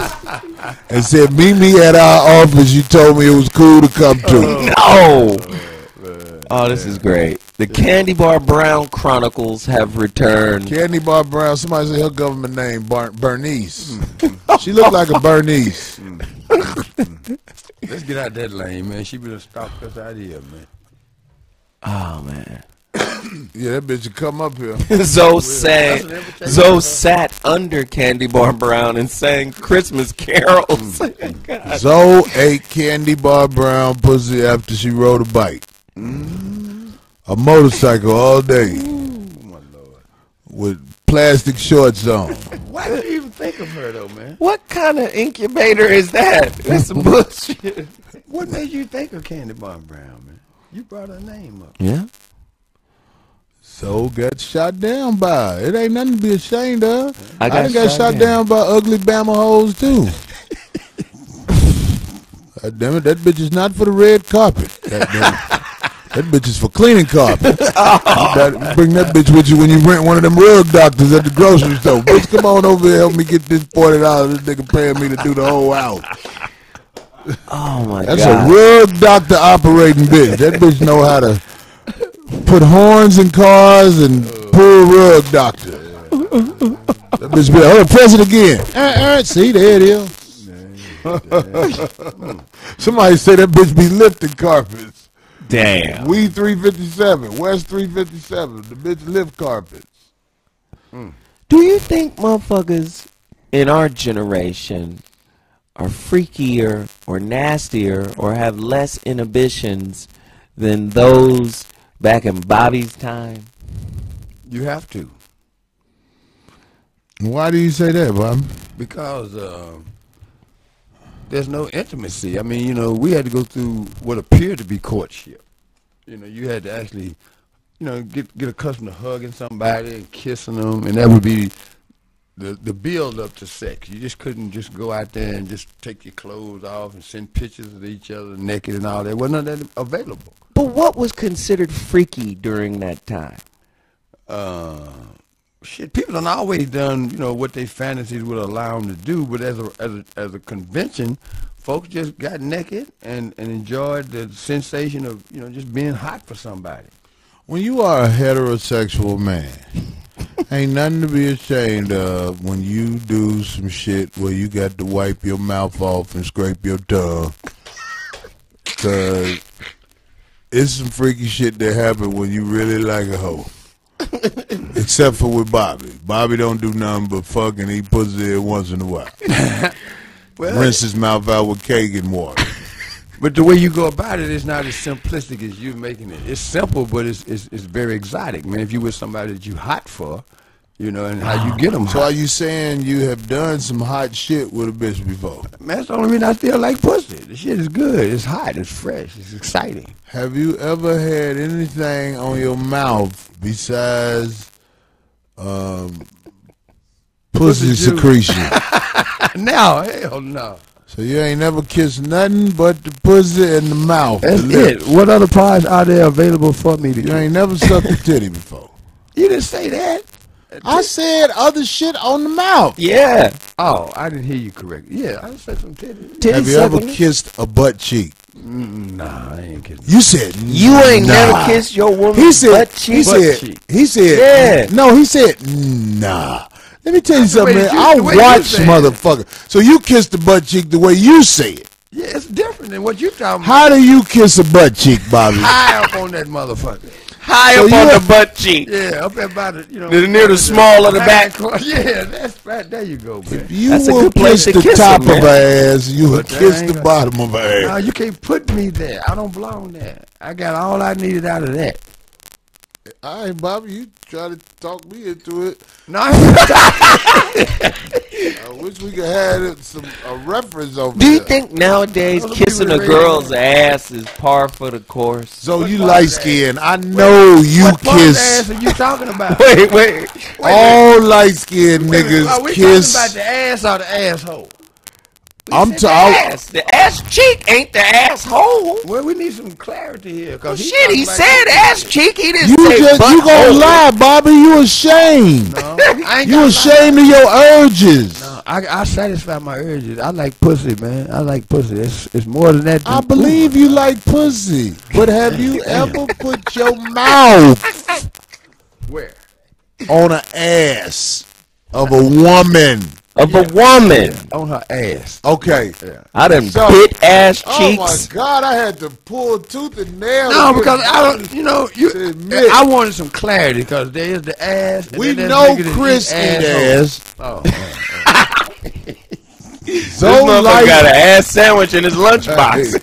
and said, meet me at our office. You told me it was cool to come to. No. Oh, this is great. The Candy Bar Brown Chronicles have returned. Candy Bar Brown, somebody said her government name, Bernice. She looked like a Bernice. Let's get out that lane, man. She better stop us out here, man. Oh, man. Yeah, that bitch would come up here. Zoe sat under Candy Bar Brown and sang Christmas carols. God. Zoe ate Candy Bar Brown pussy after she rode a bike. A motorcycle all day. Oh, my Lord. With plastic shorts on. Why do you even think think of her though, man? What kind of incubator is that? That's some bullshit. What made you think of Candy Bar Brown, man? You brought her name up. Yeah. So got shot down by. It ain't nothing to be ashamed of. I done got shot down by ugly Bama hoes too. God damn it, that bitch is not for the red carpet. God damn it. That bitch is for cleaning carpet. Bring that bitch with you when you rent one of them rug doctors at the grocery store. Bitch, come on over here, help me get this $40. This nigga paying me to do the whole house. Oh my That's God. a rug doctor operating bitch. That bitch know how to put horns in cars and pull rug doctor. That bitch be like, oh, press it again. See, there it is. Somebody say that bitch be lifting carpets. Damn. We 357, West 357, the bitch lift carpets. Do you think motherfuckers in our generation are freakier or nastier or have less inhibitions than those back in Bobby's time? You have to. Why do you say that, Bob? Because there's no intimacy. I mean, you know, we had to go through what appeared to be courtship. You know, you had to actually, you know, get accustomed to hugging somebody and kissing them, and that would be the build up to sex. You just couldn't just go out there and just take your clothes off and send pictures of each other naked and all that. Wasn't that available. But what was considered freaky during that time? Shit, people done always done, you know, what their fantasies would allow them to do, but as a convention, folks just got naked and enjoyed the sensation of, you know, just being hot for somebody. When you are a heterosexual man, ain't nothing to be ashamed of when you do some shit where you got to wipe your mouth off and scrape your tongue. Cause it's some freaky shit that happen when you really like a hoe. Except for with Bobby. Bobby don't do nothing but fuck and eat pussy once in a while. Well, Rinse his mouth out with cake and water. but the way you go about it is not as simplistic as you making it. It's simple, but it's very exotic, man. If you with somebody that you hot for, you know, and how you get them So hot. are you saying you have done some hot shit with a bitch before? Man, that's the only reason I still like pussy. The shit is good. It's hot. It's fresh. It's exciting. Have you ever had anything on your mouth besides pussy juice. secretion? Now, hell no. So you ain't never kissed nothing but the pussy and the mouth. That's the it. lips. What other parts are there available for me to You do? ain't never sucked a titty before. You didn't say that. I said other shit on the mouth. Yeah. Oh, I didn't hear you correctly. Yeah, I said some titties. Titty Have you ever sucking? kissed a butt cheek? Nah, I ain't kidding. You said You ain't nah. never kissed your woman's He said. butt He cheek? said. cheek. He said. Yeah. No, he said nah. Let me tell you something, man. the I way you watch say it. motherfucker. So you kiss the butt cheek the way you say it. Yeah, it's different than what you talking about. How do you kiss a butt cheek, Bobby? High up on that motherfucker. High So up on you- the butt cheek. Yeah, up there by the, you know. Near the small of the back. Yeah, that's right. There you go, man. You That's a will good place kiss to the kiss top him, man. of her ass. You will But that kiss ain't the gonna- bottom of her No, ass. you can't put me there. I don't belong there. I got all I needed out of that. All right, Bobby, you try to talk me into it. No, I ain't I wish we could have a reference over Do you there. think nowadays Those kissing people a that girl's ass is par for the course? So you part light of that? skinned. I know you what part of the kiss. ass are you talking about? Wait. All light skinned Are niggas we kiss. talking about the ass or the asshole? I'm The talking. ass. The ass cheek ain't the asshole. Well, we need some clarity here. Well, Cause shit, he talking said like- ass cheek. He didn't You say just butt you gonna hole. lie, Bobby. You ashamed. No, I ain't You gonna ashamed of your urges. lie. I satisfy my urges. I like pussy, man. I like pussy. It's more than that. I than believe food. you like pussy, but have you ever put your mouth Where? on an ass of a woman? Of a woman. On her ass. Okay. I done So- bit ass Oh my cheeks. God! I had to pull tooth and nail. No, to because get- I don't. You know, To admit. I wanted some clarity because there is the ass. And We then there's know niggas that Chris eat eat assholes. ass. This So motherfucker like got an ass sandwich in his lunchbox.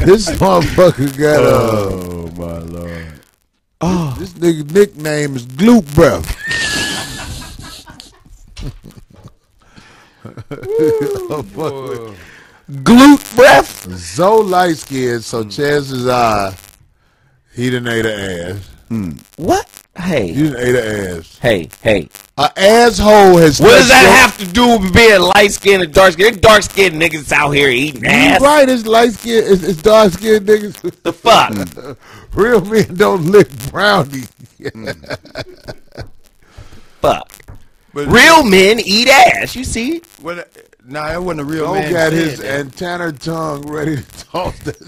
this motherfucker got Oh my lord. this nigga nickname is Gloop Breath. Glute breath. Zoe light skinned, so chances are he done ate her ass. What? Hey. You done ate her ass. Hey. An asshole has. What does that have to do with being light skinned and dark skinned? Dark skinned niggas out here eating ass. You right, it's light skinned, it's dark skinned niggas. The fuck? Real men don't lick brownie. Fuck. But Real men eat ass. You see? Nah, that wasn't a real Zoe man. got said his that. antenna tongue ready to toss that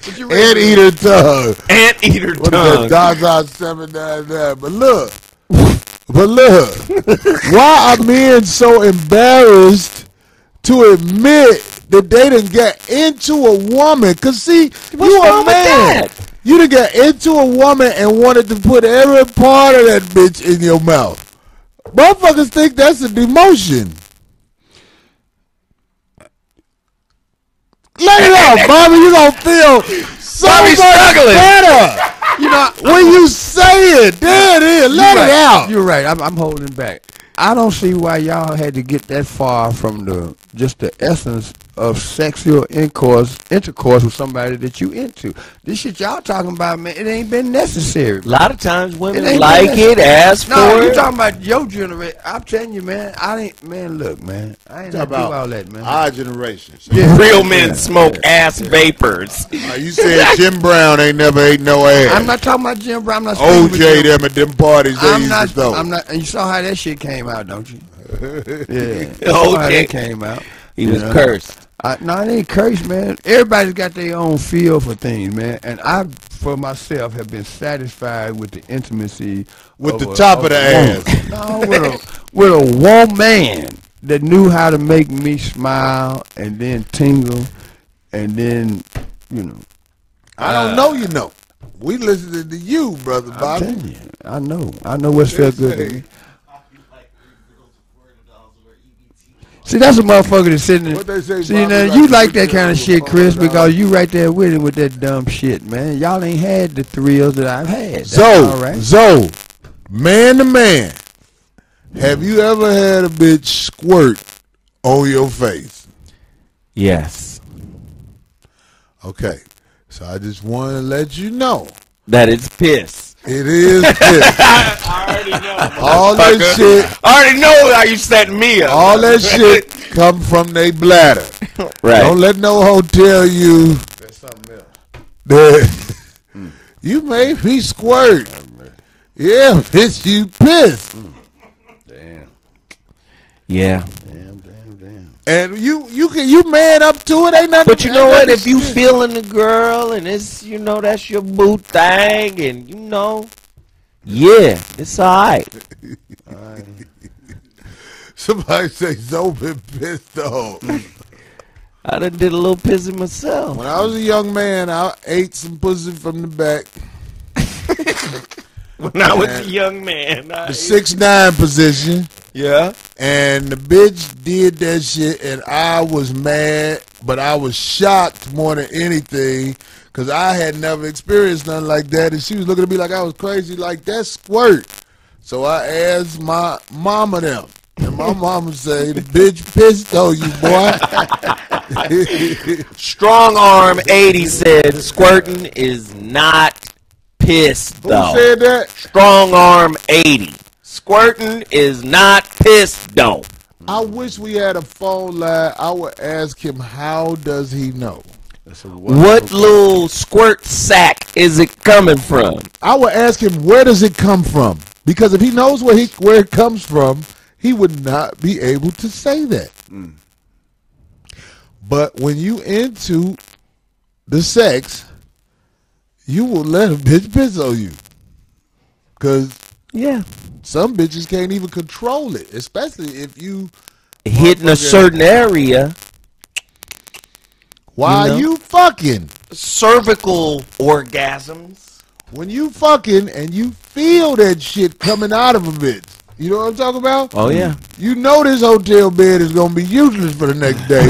But you ready Anteater tongue. Anteater What is tongue. that? Dog 799. But look, why are men so embarrassed to admit that they done got into a woman? Cause see, you wrong a with man. that? You done got into a woman and wanted to put every part of that bitch in your mouth. Motherfuckers think that's a demotion. Let it out, Bobby. You gonna feel so Bobby's much struggling. better. You know, When you say it, there it is. Let it out. You're right. I'm holding back. I don't see why y'all had to get that far from the essence of sexual intercourse with somebody that you into. This shit y'all talking about, man, it ain't been necessary. A lot of times women It ain't like been it, ask No, for you it. talking about your generation. I'm telling you, man, look, man, I ain't Talk gonna do about all that, man. our generation. So Real men smoke ass vapors. you said Jim Brown ain't never ate no ass. I'm not talking about Jim Brown. I'm not speaking with OJ Jim. them at them parties they used to throw. I'm not. And you saw how that shit came out, don't you? Yeah. You OJ. saw how that came out. He You was know? cursed. No, it ain't cursed, man. Everybody's got their own feel for things, man. And I, for myself, have been satisfied with the intimacy With of the top of the woman. ass. No, with a woman that knew how to make me smile and then tingle, and then, you know. I don't know, you know. We listening to you, brother I'm Bobby. telling you, I know what's felt good to me. See, that's a motherfucker that's sitting there. What they say, See, Bobby, now like you the like picture that kind of of shit, a Chris, phone because you right there with him with that dumb shit, man. Y'all ain't had the thrills that I've had. That's all right. Zoe, man to man, have you ever had a bitch squirt on your face? Yes. Okay, so I just want to let you know. That it's piss. It is piss. I already know. All that shit, I already know how you setting me up. all that shit come from they bladder. Right. Don't let no hoe tell you That's something else. that you made me squirt. Yeah, bitch, you pissed. Damn. Yeah. And you man up to it, ain't nothing. But you know ain't what? nothing If you shit. feeling the girl and it's, you know, that's your boo thing and, you know, yeah, it's all right. Somebody say Zoe been pissed off. I done did a little pissing myself. When I was a young man, I ate some pussy from the back. When I was a young man. The 6'9" position. Yeah. And the bitch did that shit, and I was mad, but I was shocked more than anything, because I had never experienced nothing like that, and she was looking at me like I was crazy, like, that squirt. So I asked my mama them, and my mama say, the bitch pissed on you, boy. Strong Arm 80 said squirting is not piss, Who though. said that? Strong Arm 80. Squirting is not piss, though. I wish we had a phone line. I would ask him, how does he know? What little squirt sack is it coming from? I would ask him, where does it come from? Because if he knows where it comes from, he would not be able to say that. But when you into the sex, you will let a bitch piss on you. Because Yeah. some bitches can't even control it, especially if you Hitting a certain area. while You know? you fucking. Cervical orgasms. When you fucking and you feel that shit coming out of a bitch, You know what I'm talking about? Oh yeah. You know this hotel bed is gonna be useless for the next day.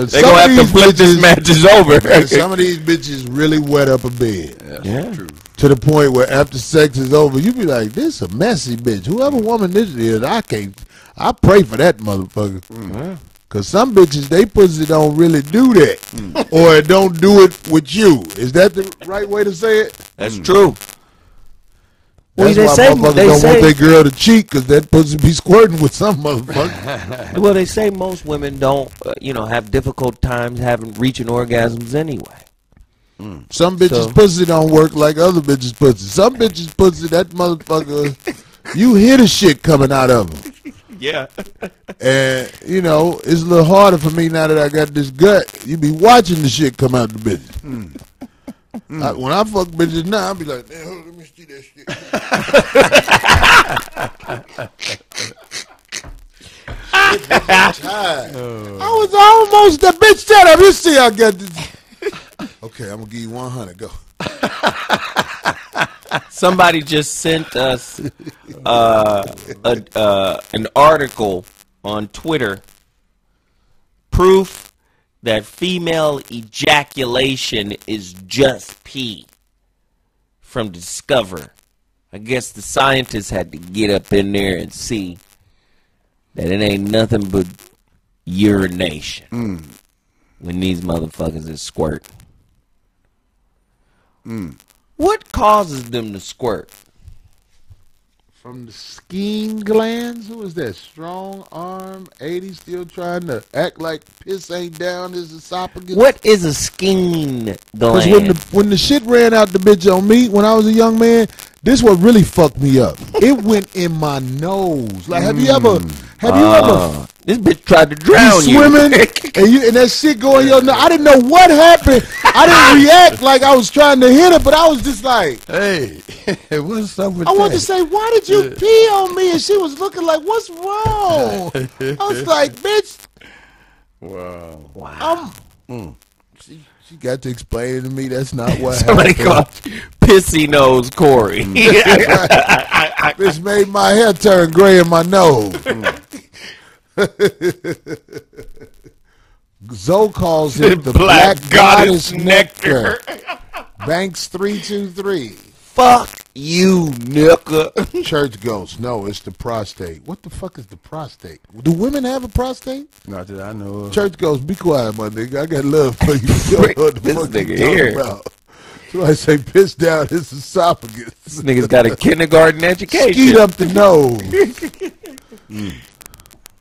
They're gonna have to flip this matches over. Some of these bitches really wet up a bed. Yeah. True. To the point where after sex is over, you be like, this a messy bitch. Whoever woman this is, I pray for that motherfucker. Cause some bitches, they pussy don't really do that. Or don't do it with you. Is that the right way to say it? That's true. That's Well, why motherfuckers don't want their girl to cheat, because that pussy be squirting with some motherfucker. Well, they say most women don't, have difficult times reaching orgasms anyway. Some bitches' pussy don't work like other bitches' pussy. Some bitches' pussy, that motherfucker, you hear the shit coming out of them. Yeah. And, it's a little harder for me now that I got this gut. You be watching the shit come out the bitch. When I fuck bitches now, I be like, damn, hold on, let me see that shit. I was almost the bitch shut up. You see I got this. Okay, I'm going to give you 100. Go. Somebody just sent us an article on Twitter, proof that female ejaculation is just pee, from Discover. I guess the scientists had to get up in there and see that it ain't nothing but urination when these motherfuckers is squirting. What causes them to squirt? From the skin glands? Who is that? Strong arm 80 still trying to act like piss ain't down his esophagus? What is a skin Because gland? when the shit ran out the bitch on me when I was a young man, this what really fucked me up. It went in my nose. Like, have you ever This bitch tried to drown you. swimming and that shit going your nose? I didn't know what happened. I didn't react like I was trying to hit her, but I was just like, Hey, what's up with I that? wanted to say, why did you pee on me? And she was looking like, what's wrong? I was like, bitch, Wow. she got to explain to me that's not what Somebody happened. called Pissy Nose Corey. Bitch made my hair turn gray in my nose. Zoe calls it the Black Goddess Nectar. Banks 323. Fuck you, nigga. Church ghost. No, it's the prostate. What the fuck is the prostate? Do women have a prostate? Not that I know of. Church ghost, be quiet, my nigga. I got love for you. You don't know what the This fuck nigga you talking here. about. Somebody say piss down his esophagus. This nigga's got a kindergarten education. Skeet up the nose.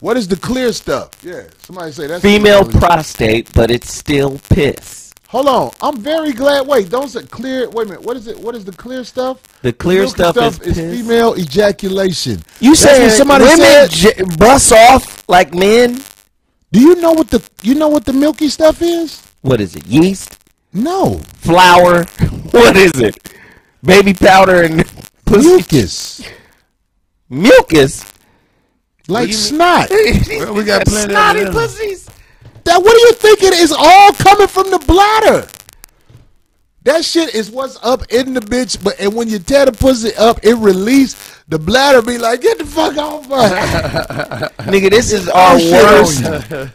What is the clear stuff? Yeah, somebody say that's Female prostate, but it's still piss. Hold on, I'm very glad. Wait, don't say clear. Wait a minute. What is it? What is the clear stuff? The clear milky stuff is piss. female ejaculation. You That's saying what somebody women said? bust off like men? Do you know what the milky stuff is? What is it? Yeast? No, Flour? What is it? Baby powder and pussy? mucus, Mucus? like snot. Well, we got plenty of Snotty them. pussies. That what are you thinking is all coming from the bladder? That shit is what's up in the bitch, and when you tear the pussy up, it release. The bladder be like, get the fuck off. Nigga, this is our worst.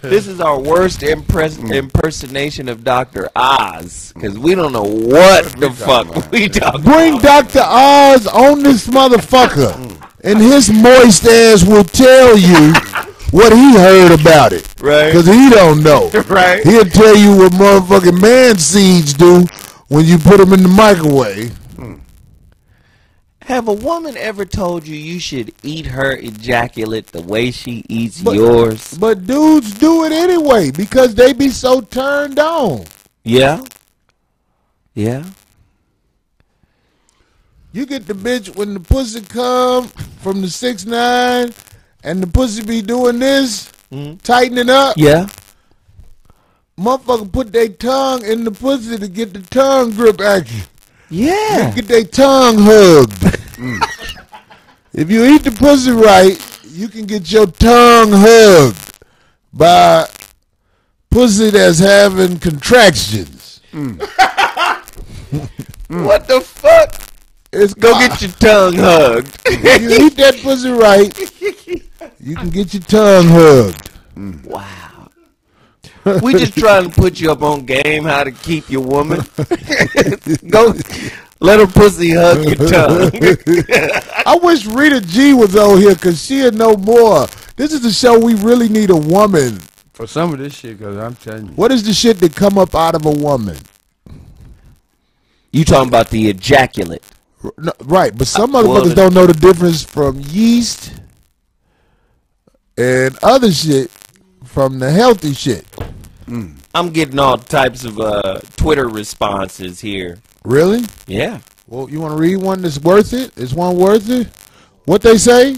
This is our worst impersonation of Dr. Oz, because we don't know what the fuck we talking Bring about. Dr. Oz on this motherfucker, and his moist ass will tell you what he heard about it. Right. Because he don't know. Right. He'll tell you what motherfucking man seeds do when you put them in the microwave. Have a woman ever told you you should eat her ejaculate the way she eats yours? But dudes do it anyway because they be so turned on. Yeah. Yeah. You get the bitch when the pussy come from the 6'9", and the pussy be doing this, tightening up. Yeah. Motherfucker put their tongue in the pussy to get the tongue grip action. Yeah. Get their tongue hugged. If you eat the pussy right, you can get your tongue hugged by pussy that's having contractions. What the fuck? It's Go get your tongue hugged. If you eat that pussy right, you can get your tongue hugged. Wow. We just trying to put you up on game how to keep your woman. Go let her pussy hug your tongue. I wish Rita G was on here because she'd know more. This is the show we really need a woman. For some of this shit, because I'm telling you. What is the shit that come up out of a woman? You talking about the ejaculate. No, right, but some well, motherfuckers don't know the difference from yeast and other shit from the healthy shit. I'm getting all types of Twitter responses here. Really? Yeah. Well, you want to read one that's worth it? Is one worth it? What they say?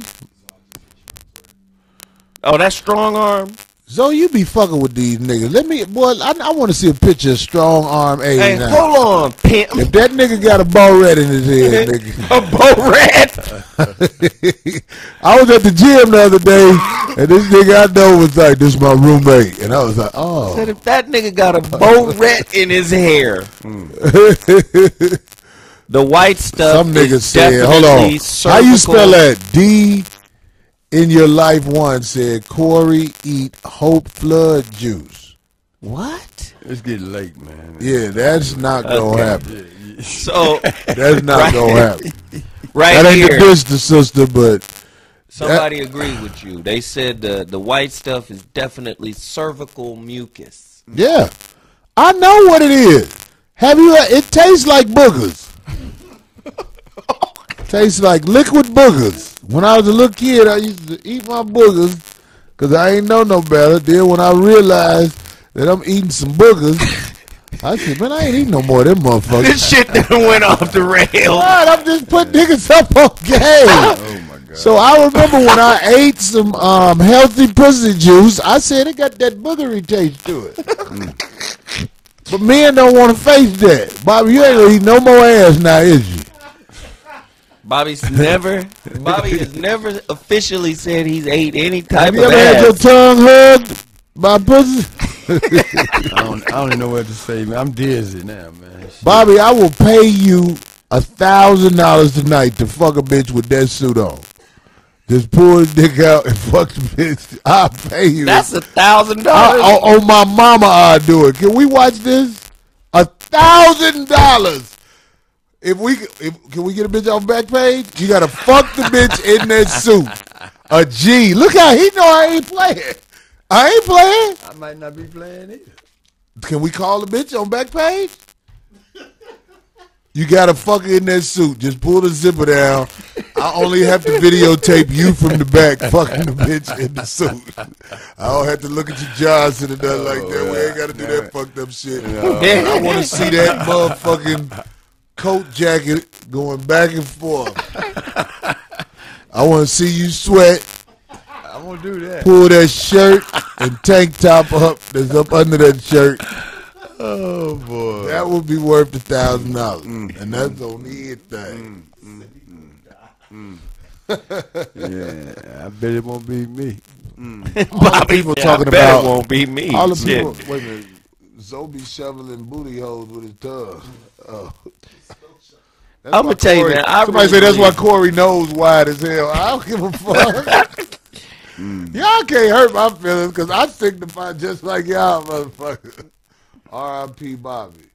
Oh, that's strong arm. Zoe, you be fucking with these niggas. Let me, boy, I want to see a picture of strong arm A. Hey, now. hold on, pimp. If that nigga got a bow red in his head, nigga. A bow red. I was at the gym the other day, and this nigga I know was like, this is my roommate. And I was like, oh. Said if that nigga got a bow red in his hair. The white stuff. Some niggas is said, hold definitely on. How you cervical. spell that? D in your life one said, Corey eat Hope Flood juice. What? It's getting late, man. Yeah, that's not going to happen. So That's not going to happen. right That ain't here, the dish, the sister, but somebody agreed with you. They said the white stuff is definitely cervical mucus. yeah. I know what it is. Have you, it tastes like boogers. Tastes like liquid boogers. When I was a little kid, I used to eat my boogers because I ain't know no better. Then when I realized that I'm eating some boogers, I said, man, I ain't eating no more of them motherfuckers. This shit done went off the rails. What? I'm just putting niggas up on game. Oh, my God. So I remember when I ate some healthy pussy juice, I said it got that boogery taste to it. But men don't want to face that. Bobby, you ain't gonna eat no more ass now, is you? Bobby has never officially said he's ate any type Have you of ever had your ass. tongue hugged by pussy? I don't even know what to say, man. I'm dizzy now, man. Shit. Bobby, I will pay you $1,000 tonight to fuck a bitch with that suit on. Just pull his dick out and fuck the bitch. I'll pay you. That's $1,000. On my mama, I'll do it. Can we watch this? $1,000. Can we get a bitch on back page? You gotta fuck the bitch in that suit. A G. Look how he know I ain't playing. I ain't playing. I might not be playing either. Can we call the bitch on back page? You gotta fuck her in that suit. Just pull the zipper down. I only have to videotape you from the back fucking the bitch in the suit. I don't have to look at your jaws and nothing like that. We ain't gotta do that fucked up shit. I wanna see that motherfucking coat jacket going back and forth. I want to see you sweat. I won't do that. Pull that shirt and tank top up that's up under that shirt. Oh, boy. That would be worth $1,000, and that's on anything. Yeah, I bet it won't be me. Bobby, people yeah, talking I bet about- it won't be me. All the Shit. people, wait a minute. Zoe shoveling booty holes with his tongue. Oh. That's I'ma why tell you, Corey- man, I somebody really say that's why believe- Corey knows wide as hell. I don't give a fuck. Y'all can't hurt my feelings because I signify just like y'all, motherfucker. R.I.P. Bobby.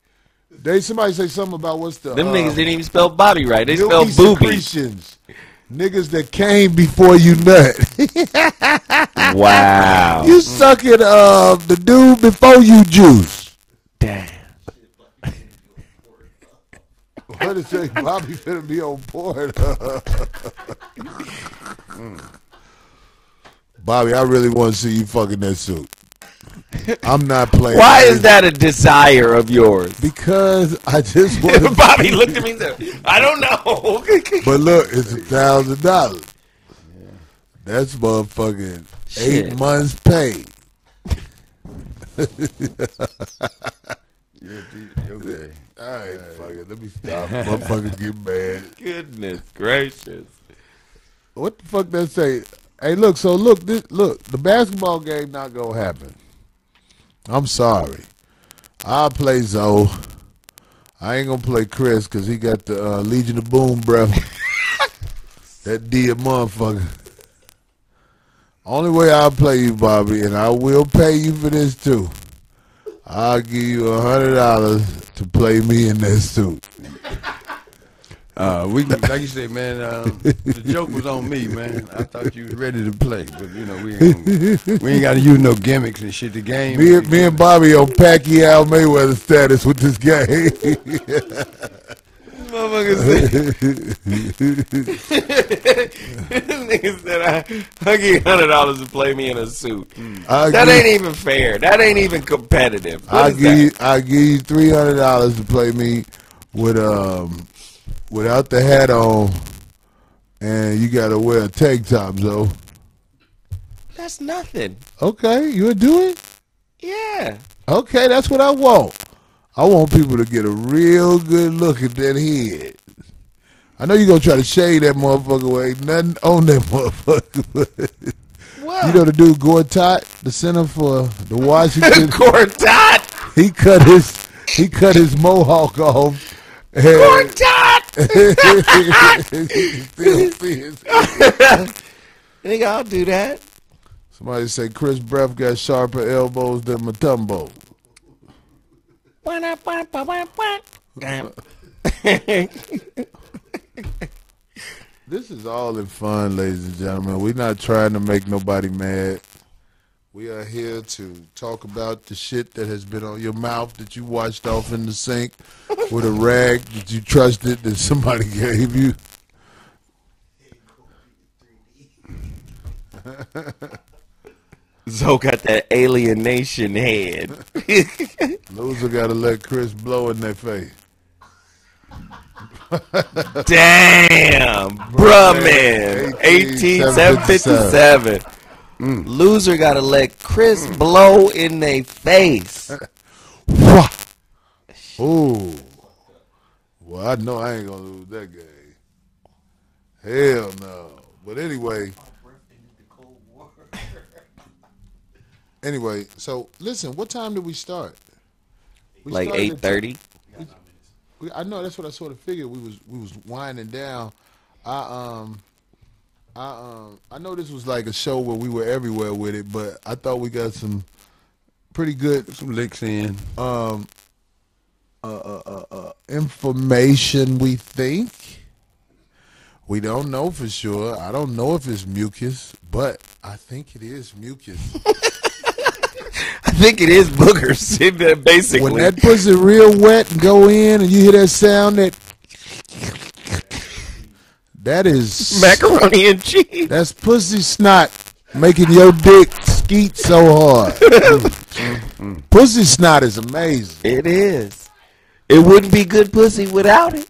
Somebody say something about what's the Them niggas didn't even spell Bobby right. They milky spelled booby. secretions. Niggas that came before you nut. Wow. You sucking the dude before you juice. Damn. What did say? Bobby finna be on board. Bobby, I really want to see you fucking that suit. I'm not playing. Why is that a desire of yours? Because I just want to. Bobby looked at me and said, I don't know. But look, it's $1,000. That's motherfucking Shit. 8 months pay. Okay. All right, fuck it. Let me stop. Motherfuckers get mad. Goodness gracious. What the fuck that say? Hey, look. So look, the basketball game not gonna happen. I'm sorry. I'll play Zoe. I ain't gonna play Chris because he got the Legion of Boom breath. That D a motherfucker. Only way I'll play you, Bobby, and I will pay you for this too. I'll give you $100 to play me in that suit. We can, like you said, man. The joke was on me, man. I thought you was ready to play, but you know we ain't got to use no gimmicks and shit. The game. Me and Bobby on Pacquiao Mayweather status with this game. Motherfucker said, I'll give you $100 to play me in a suit. That ain't even fair. That ain't even competitive. I'll give you $300 to play me with without the hat on, and you gotta wear a tank top, though. That's nothing. Okay, you would do it? Yeah. Okay, that's what I want. I want people to get a real good look at that head. I know you're going to try to shade that motherfucker away. Nothing on that motherfucker. Well, You know the dude Gortat, the center for the Washington. Gortat! He cut his mohawk off. Gortat! Still see his Nigga, I'll do that. Somebody say Chris Breath got sharper elbows than Matumbo. This is all in fun, ladies and gentlemen. We're not trying to make nobody mad. We are here to talk about the shit that has been on your mouth that you washed off in the sink with a rag that you trusted that somebody gave you. Zoe got that alienation head. Loser got to let Chris blow in their face. Damn, bruh, man. 18757. Loser got to let Chris blow in their face. Ooh. Well, I know I ain't going to lose that game. Hell no. But anyway. Anyway, so listen, what time did we start? We Like started at 8:30. I know that's what I sort of figured. We was winding down. I know this was like a show where we were everywhere with it, but I thought we got some pretty good Some licks in. information. We think we don't know for sure. I don't know if it's mucus, but I think it is mucus. I think it is boogers, basically. When that pussy real wet and go in and you hear that sound, that is macaroni and cheese. That's pussy snot making your dick skeet so hard. Pussy snot is amazing. It is. It wouldn't be good pussy without it.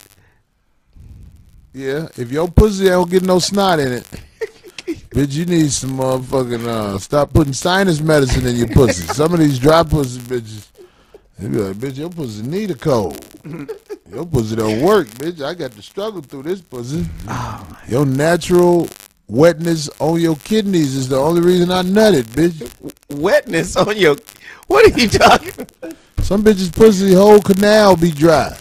Yeah, if your pussy don't get no snot in it, bitch, you need some motherfucking stop putting sinus medicine in your pussy. Some of these dry pussy bitches, they be like, bitch, your pussy need a cold. Your pussy don't work, bitch. I got to struggle through this pussy. Your natural wetness on your kidneys is the only reason I nutted, bitch. Wetness on your... What are you talking about? Some bitches' pussy whole canal be dry.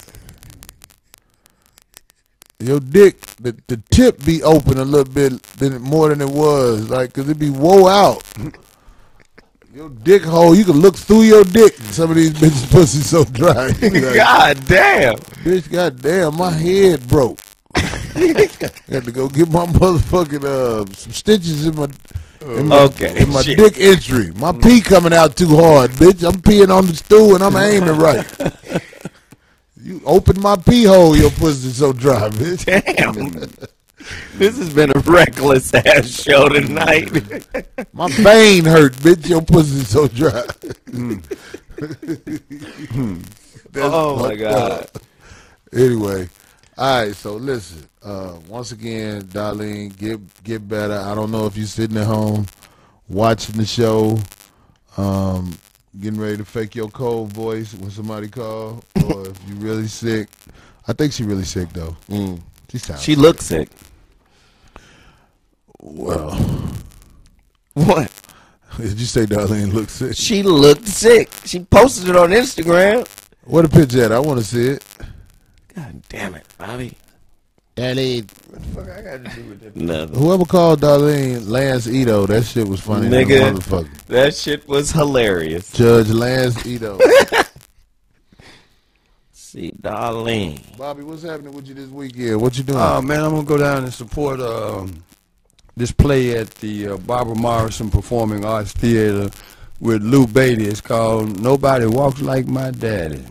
Your dick, the tip be open a little bit more than it was, like, cause it be woe out. Your dick hole, you can look through your dick. Some of these bitches' pussy so dry. You be like, God damn. bitch, goddamn, my head broke. Had to go get my motherfucking some stitches in my Shit. dick entry. My pee coming out too hard, bitch. I'm peeing on the stool and I'm aiming right. You open my pee hole, your pussy so dry, bitch. Damn. This has been a reckless ass show tonight. My vein hurt, bitch. Your pussy so dry. Oh my God. Anyway, all right. So listen. Once again, Darlene, get better. I don't know if you're sitting at home watching the show, getting ready to fake your cold voice when somebody calls, or if you're really sick. I think she's really sick though. She looks sick. Well, What? did you say Darlene looks sick? She looked sick. She posted it on Instagram. What a picture at? I want to see it. Damn it, Bobby. Darlene. What the fuck I got to do with that? Nothing. Whoever called Darlene Lance Ito, that shit was funny. Nigga. Motherfucker. That shit was hilarious. Judge Lance Ito. See, Darlene. Bobby, what's happening with you this weekend? What you doing? Oh, man, I'm going to go down and support this play at the Barbara Morrison Performing Arts Theater with Lou Beatty. It's called Nobody Walks Like My Daddy.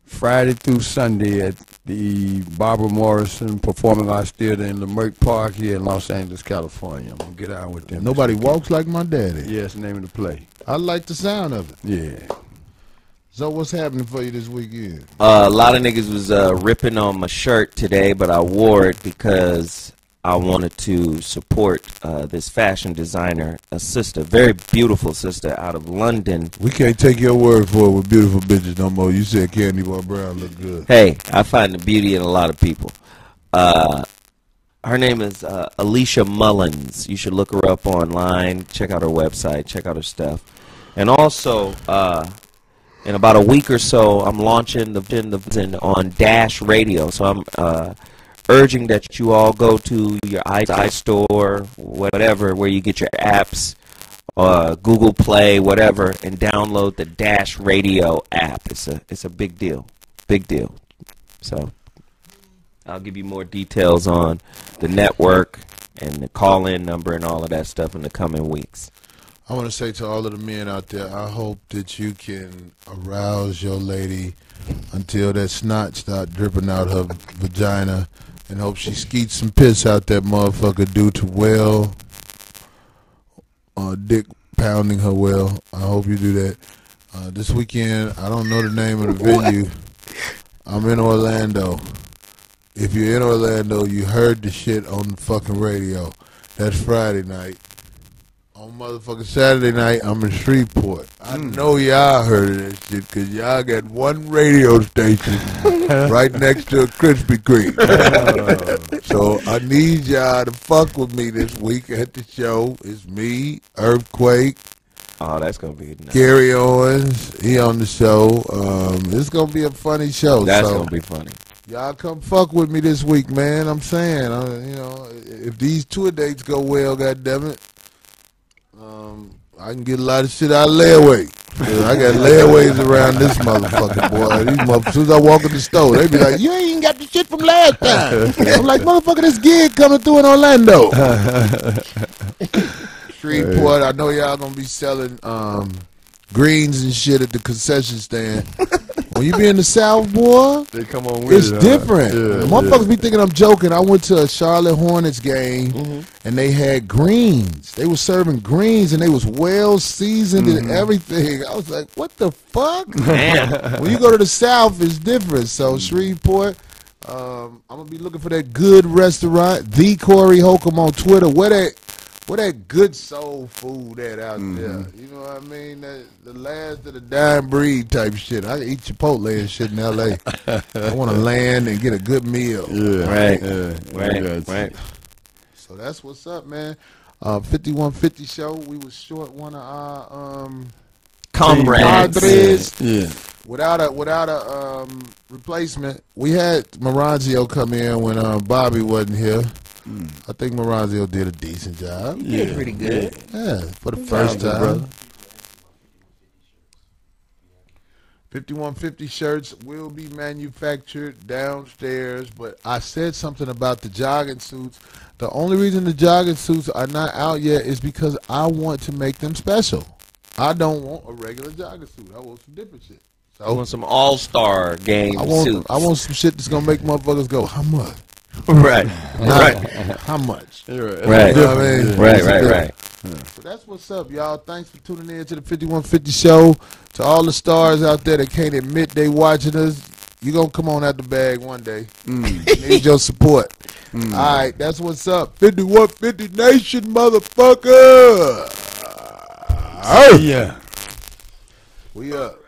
Friday through Sunday at the Barbara Morrison Performing Arts Theater in Leimert Park here in Los Angeles, California. I'm going to get out with them. Nobody walks like my daddy. Yeah, that's the name of the play. I like the sound of it. Yeah. So what's happening for you this weekend? A lot of niggas was ripping on my shirt today, but I wore it because I wanted to support this fashion designer, a sister, very beautiful sister out of London. We can't take your word for it with beautiful bitches no more. You said Candy Bar Brown look good. Hey, I find the beauty in a lot of people. Her name is Alicia Mullins. You should look her up online, check out her website, check out her stuff. And also, in about a week or so, I'm launching the on Dash Radio. So I'm urging that you all go to your iStore, whatever, where you get your apps, Google Play, whatever, and download the Dash Radio app. It's a big deal, big deal. So I'll give you more details on the network and the call-in number and all of that stuff in the coming weeks. I want to say to all of the men out there, I hope that you can arouse your lady until that snot start dripping out her vagina, and hope she skeets some piss out that motherfucker due to well, dick pounding her well. I hope you do that. This weekend, I don't know the name of the venue. I'm in Orlando. If you're in Orlando, you heard the shit on the fucking radio. That's Friday night. On motherfucking Saturday night, I'm in Shreveport. I know y'all heard of that shit because y'all got one radio station right next to a Krispy Kreme. So I need y'all to fuck with me this week at the show. It's me, Earthquake. Oh, that's going to be nice. Gary Owens, he on the show. It's going to be a funny show. That's going to be funny. Y'all come fuck with me this week, man. I'm saying, if these tour dates go well, goddammit, I can get a lot of shit out of layaway. I got layaways around this motherfucker, boy. These motherfuckers, as soon as I walk in the store, they be like, you ain't got the shit from last time. I'm like, motherfucker, this gig coming through in Orlando. Shreveport, I know y'all gonna be selling greens and shit at the concession stand. When you be in the South, boy, They come on with it's it, different. Yeah, Motherfuckers be thinking I'm joking. I went to a Charlotte Hornets game, and they had greens. They were serving greens, and they was well seasoned and everything. I was like, what the fuck? Man. When you go to the South, it's different. So Shreveport, I'm going to be looking for that good restaurant, The Corey Holcomb on Twitter. Where that good soul food at out there? You know what I mean? The last of the dying breed type shit. I can eat Chipotle and shit in L.A. I want to land and get a good meal. Yeah, Right. yeah, Right. So that's what's up, man. 5150 show. We was short one of our Comrades. comrades. Yeah. Without a replacement. We had Maranzio come in when Bobby wasn't here. I think Maranzio did a decent job. Yeah, pretty good. Yeah, for the first time. brother. 5150 shirts will be manufactured downstairs, but I said something about the jogging suits. The only reason the jogging suits are not out yet is because I want to make them special. I don't want a regular jogging suit. I want some different shit. I want some all-star game I want suits. some shit that's gonna make motherfuckers go, how much? Right. Not, how much? Right. You know what I mean? Right. So that's what's up, y'all. Thanks for tuning in to the 5150 show. To all the stars out there that can't admit they watching us, you gonna come on out the bag one day. Need your support. All right, that's what's up. 5150 Nation, motherfucker. Yeah. We up.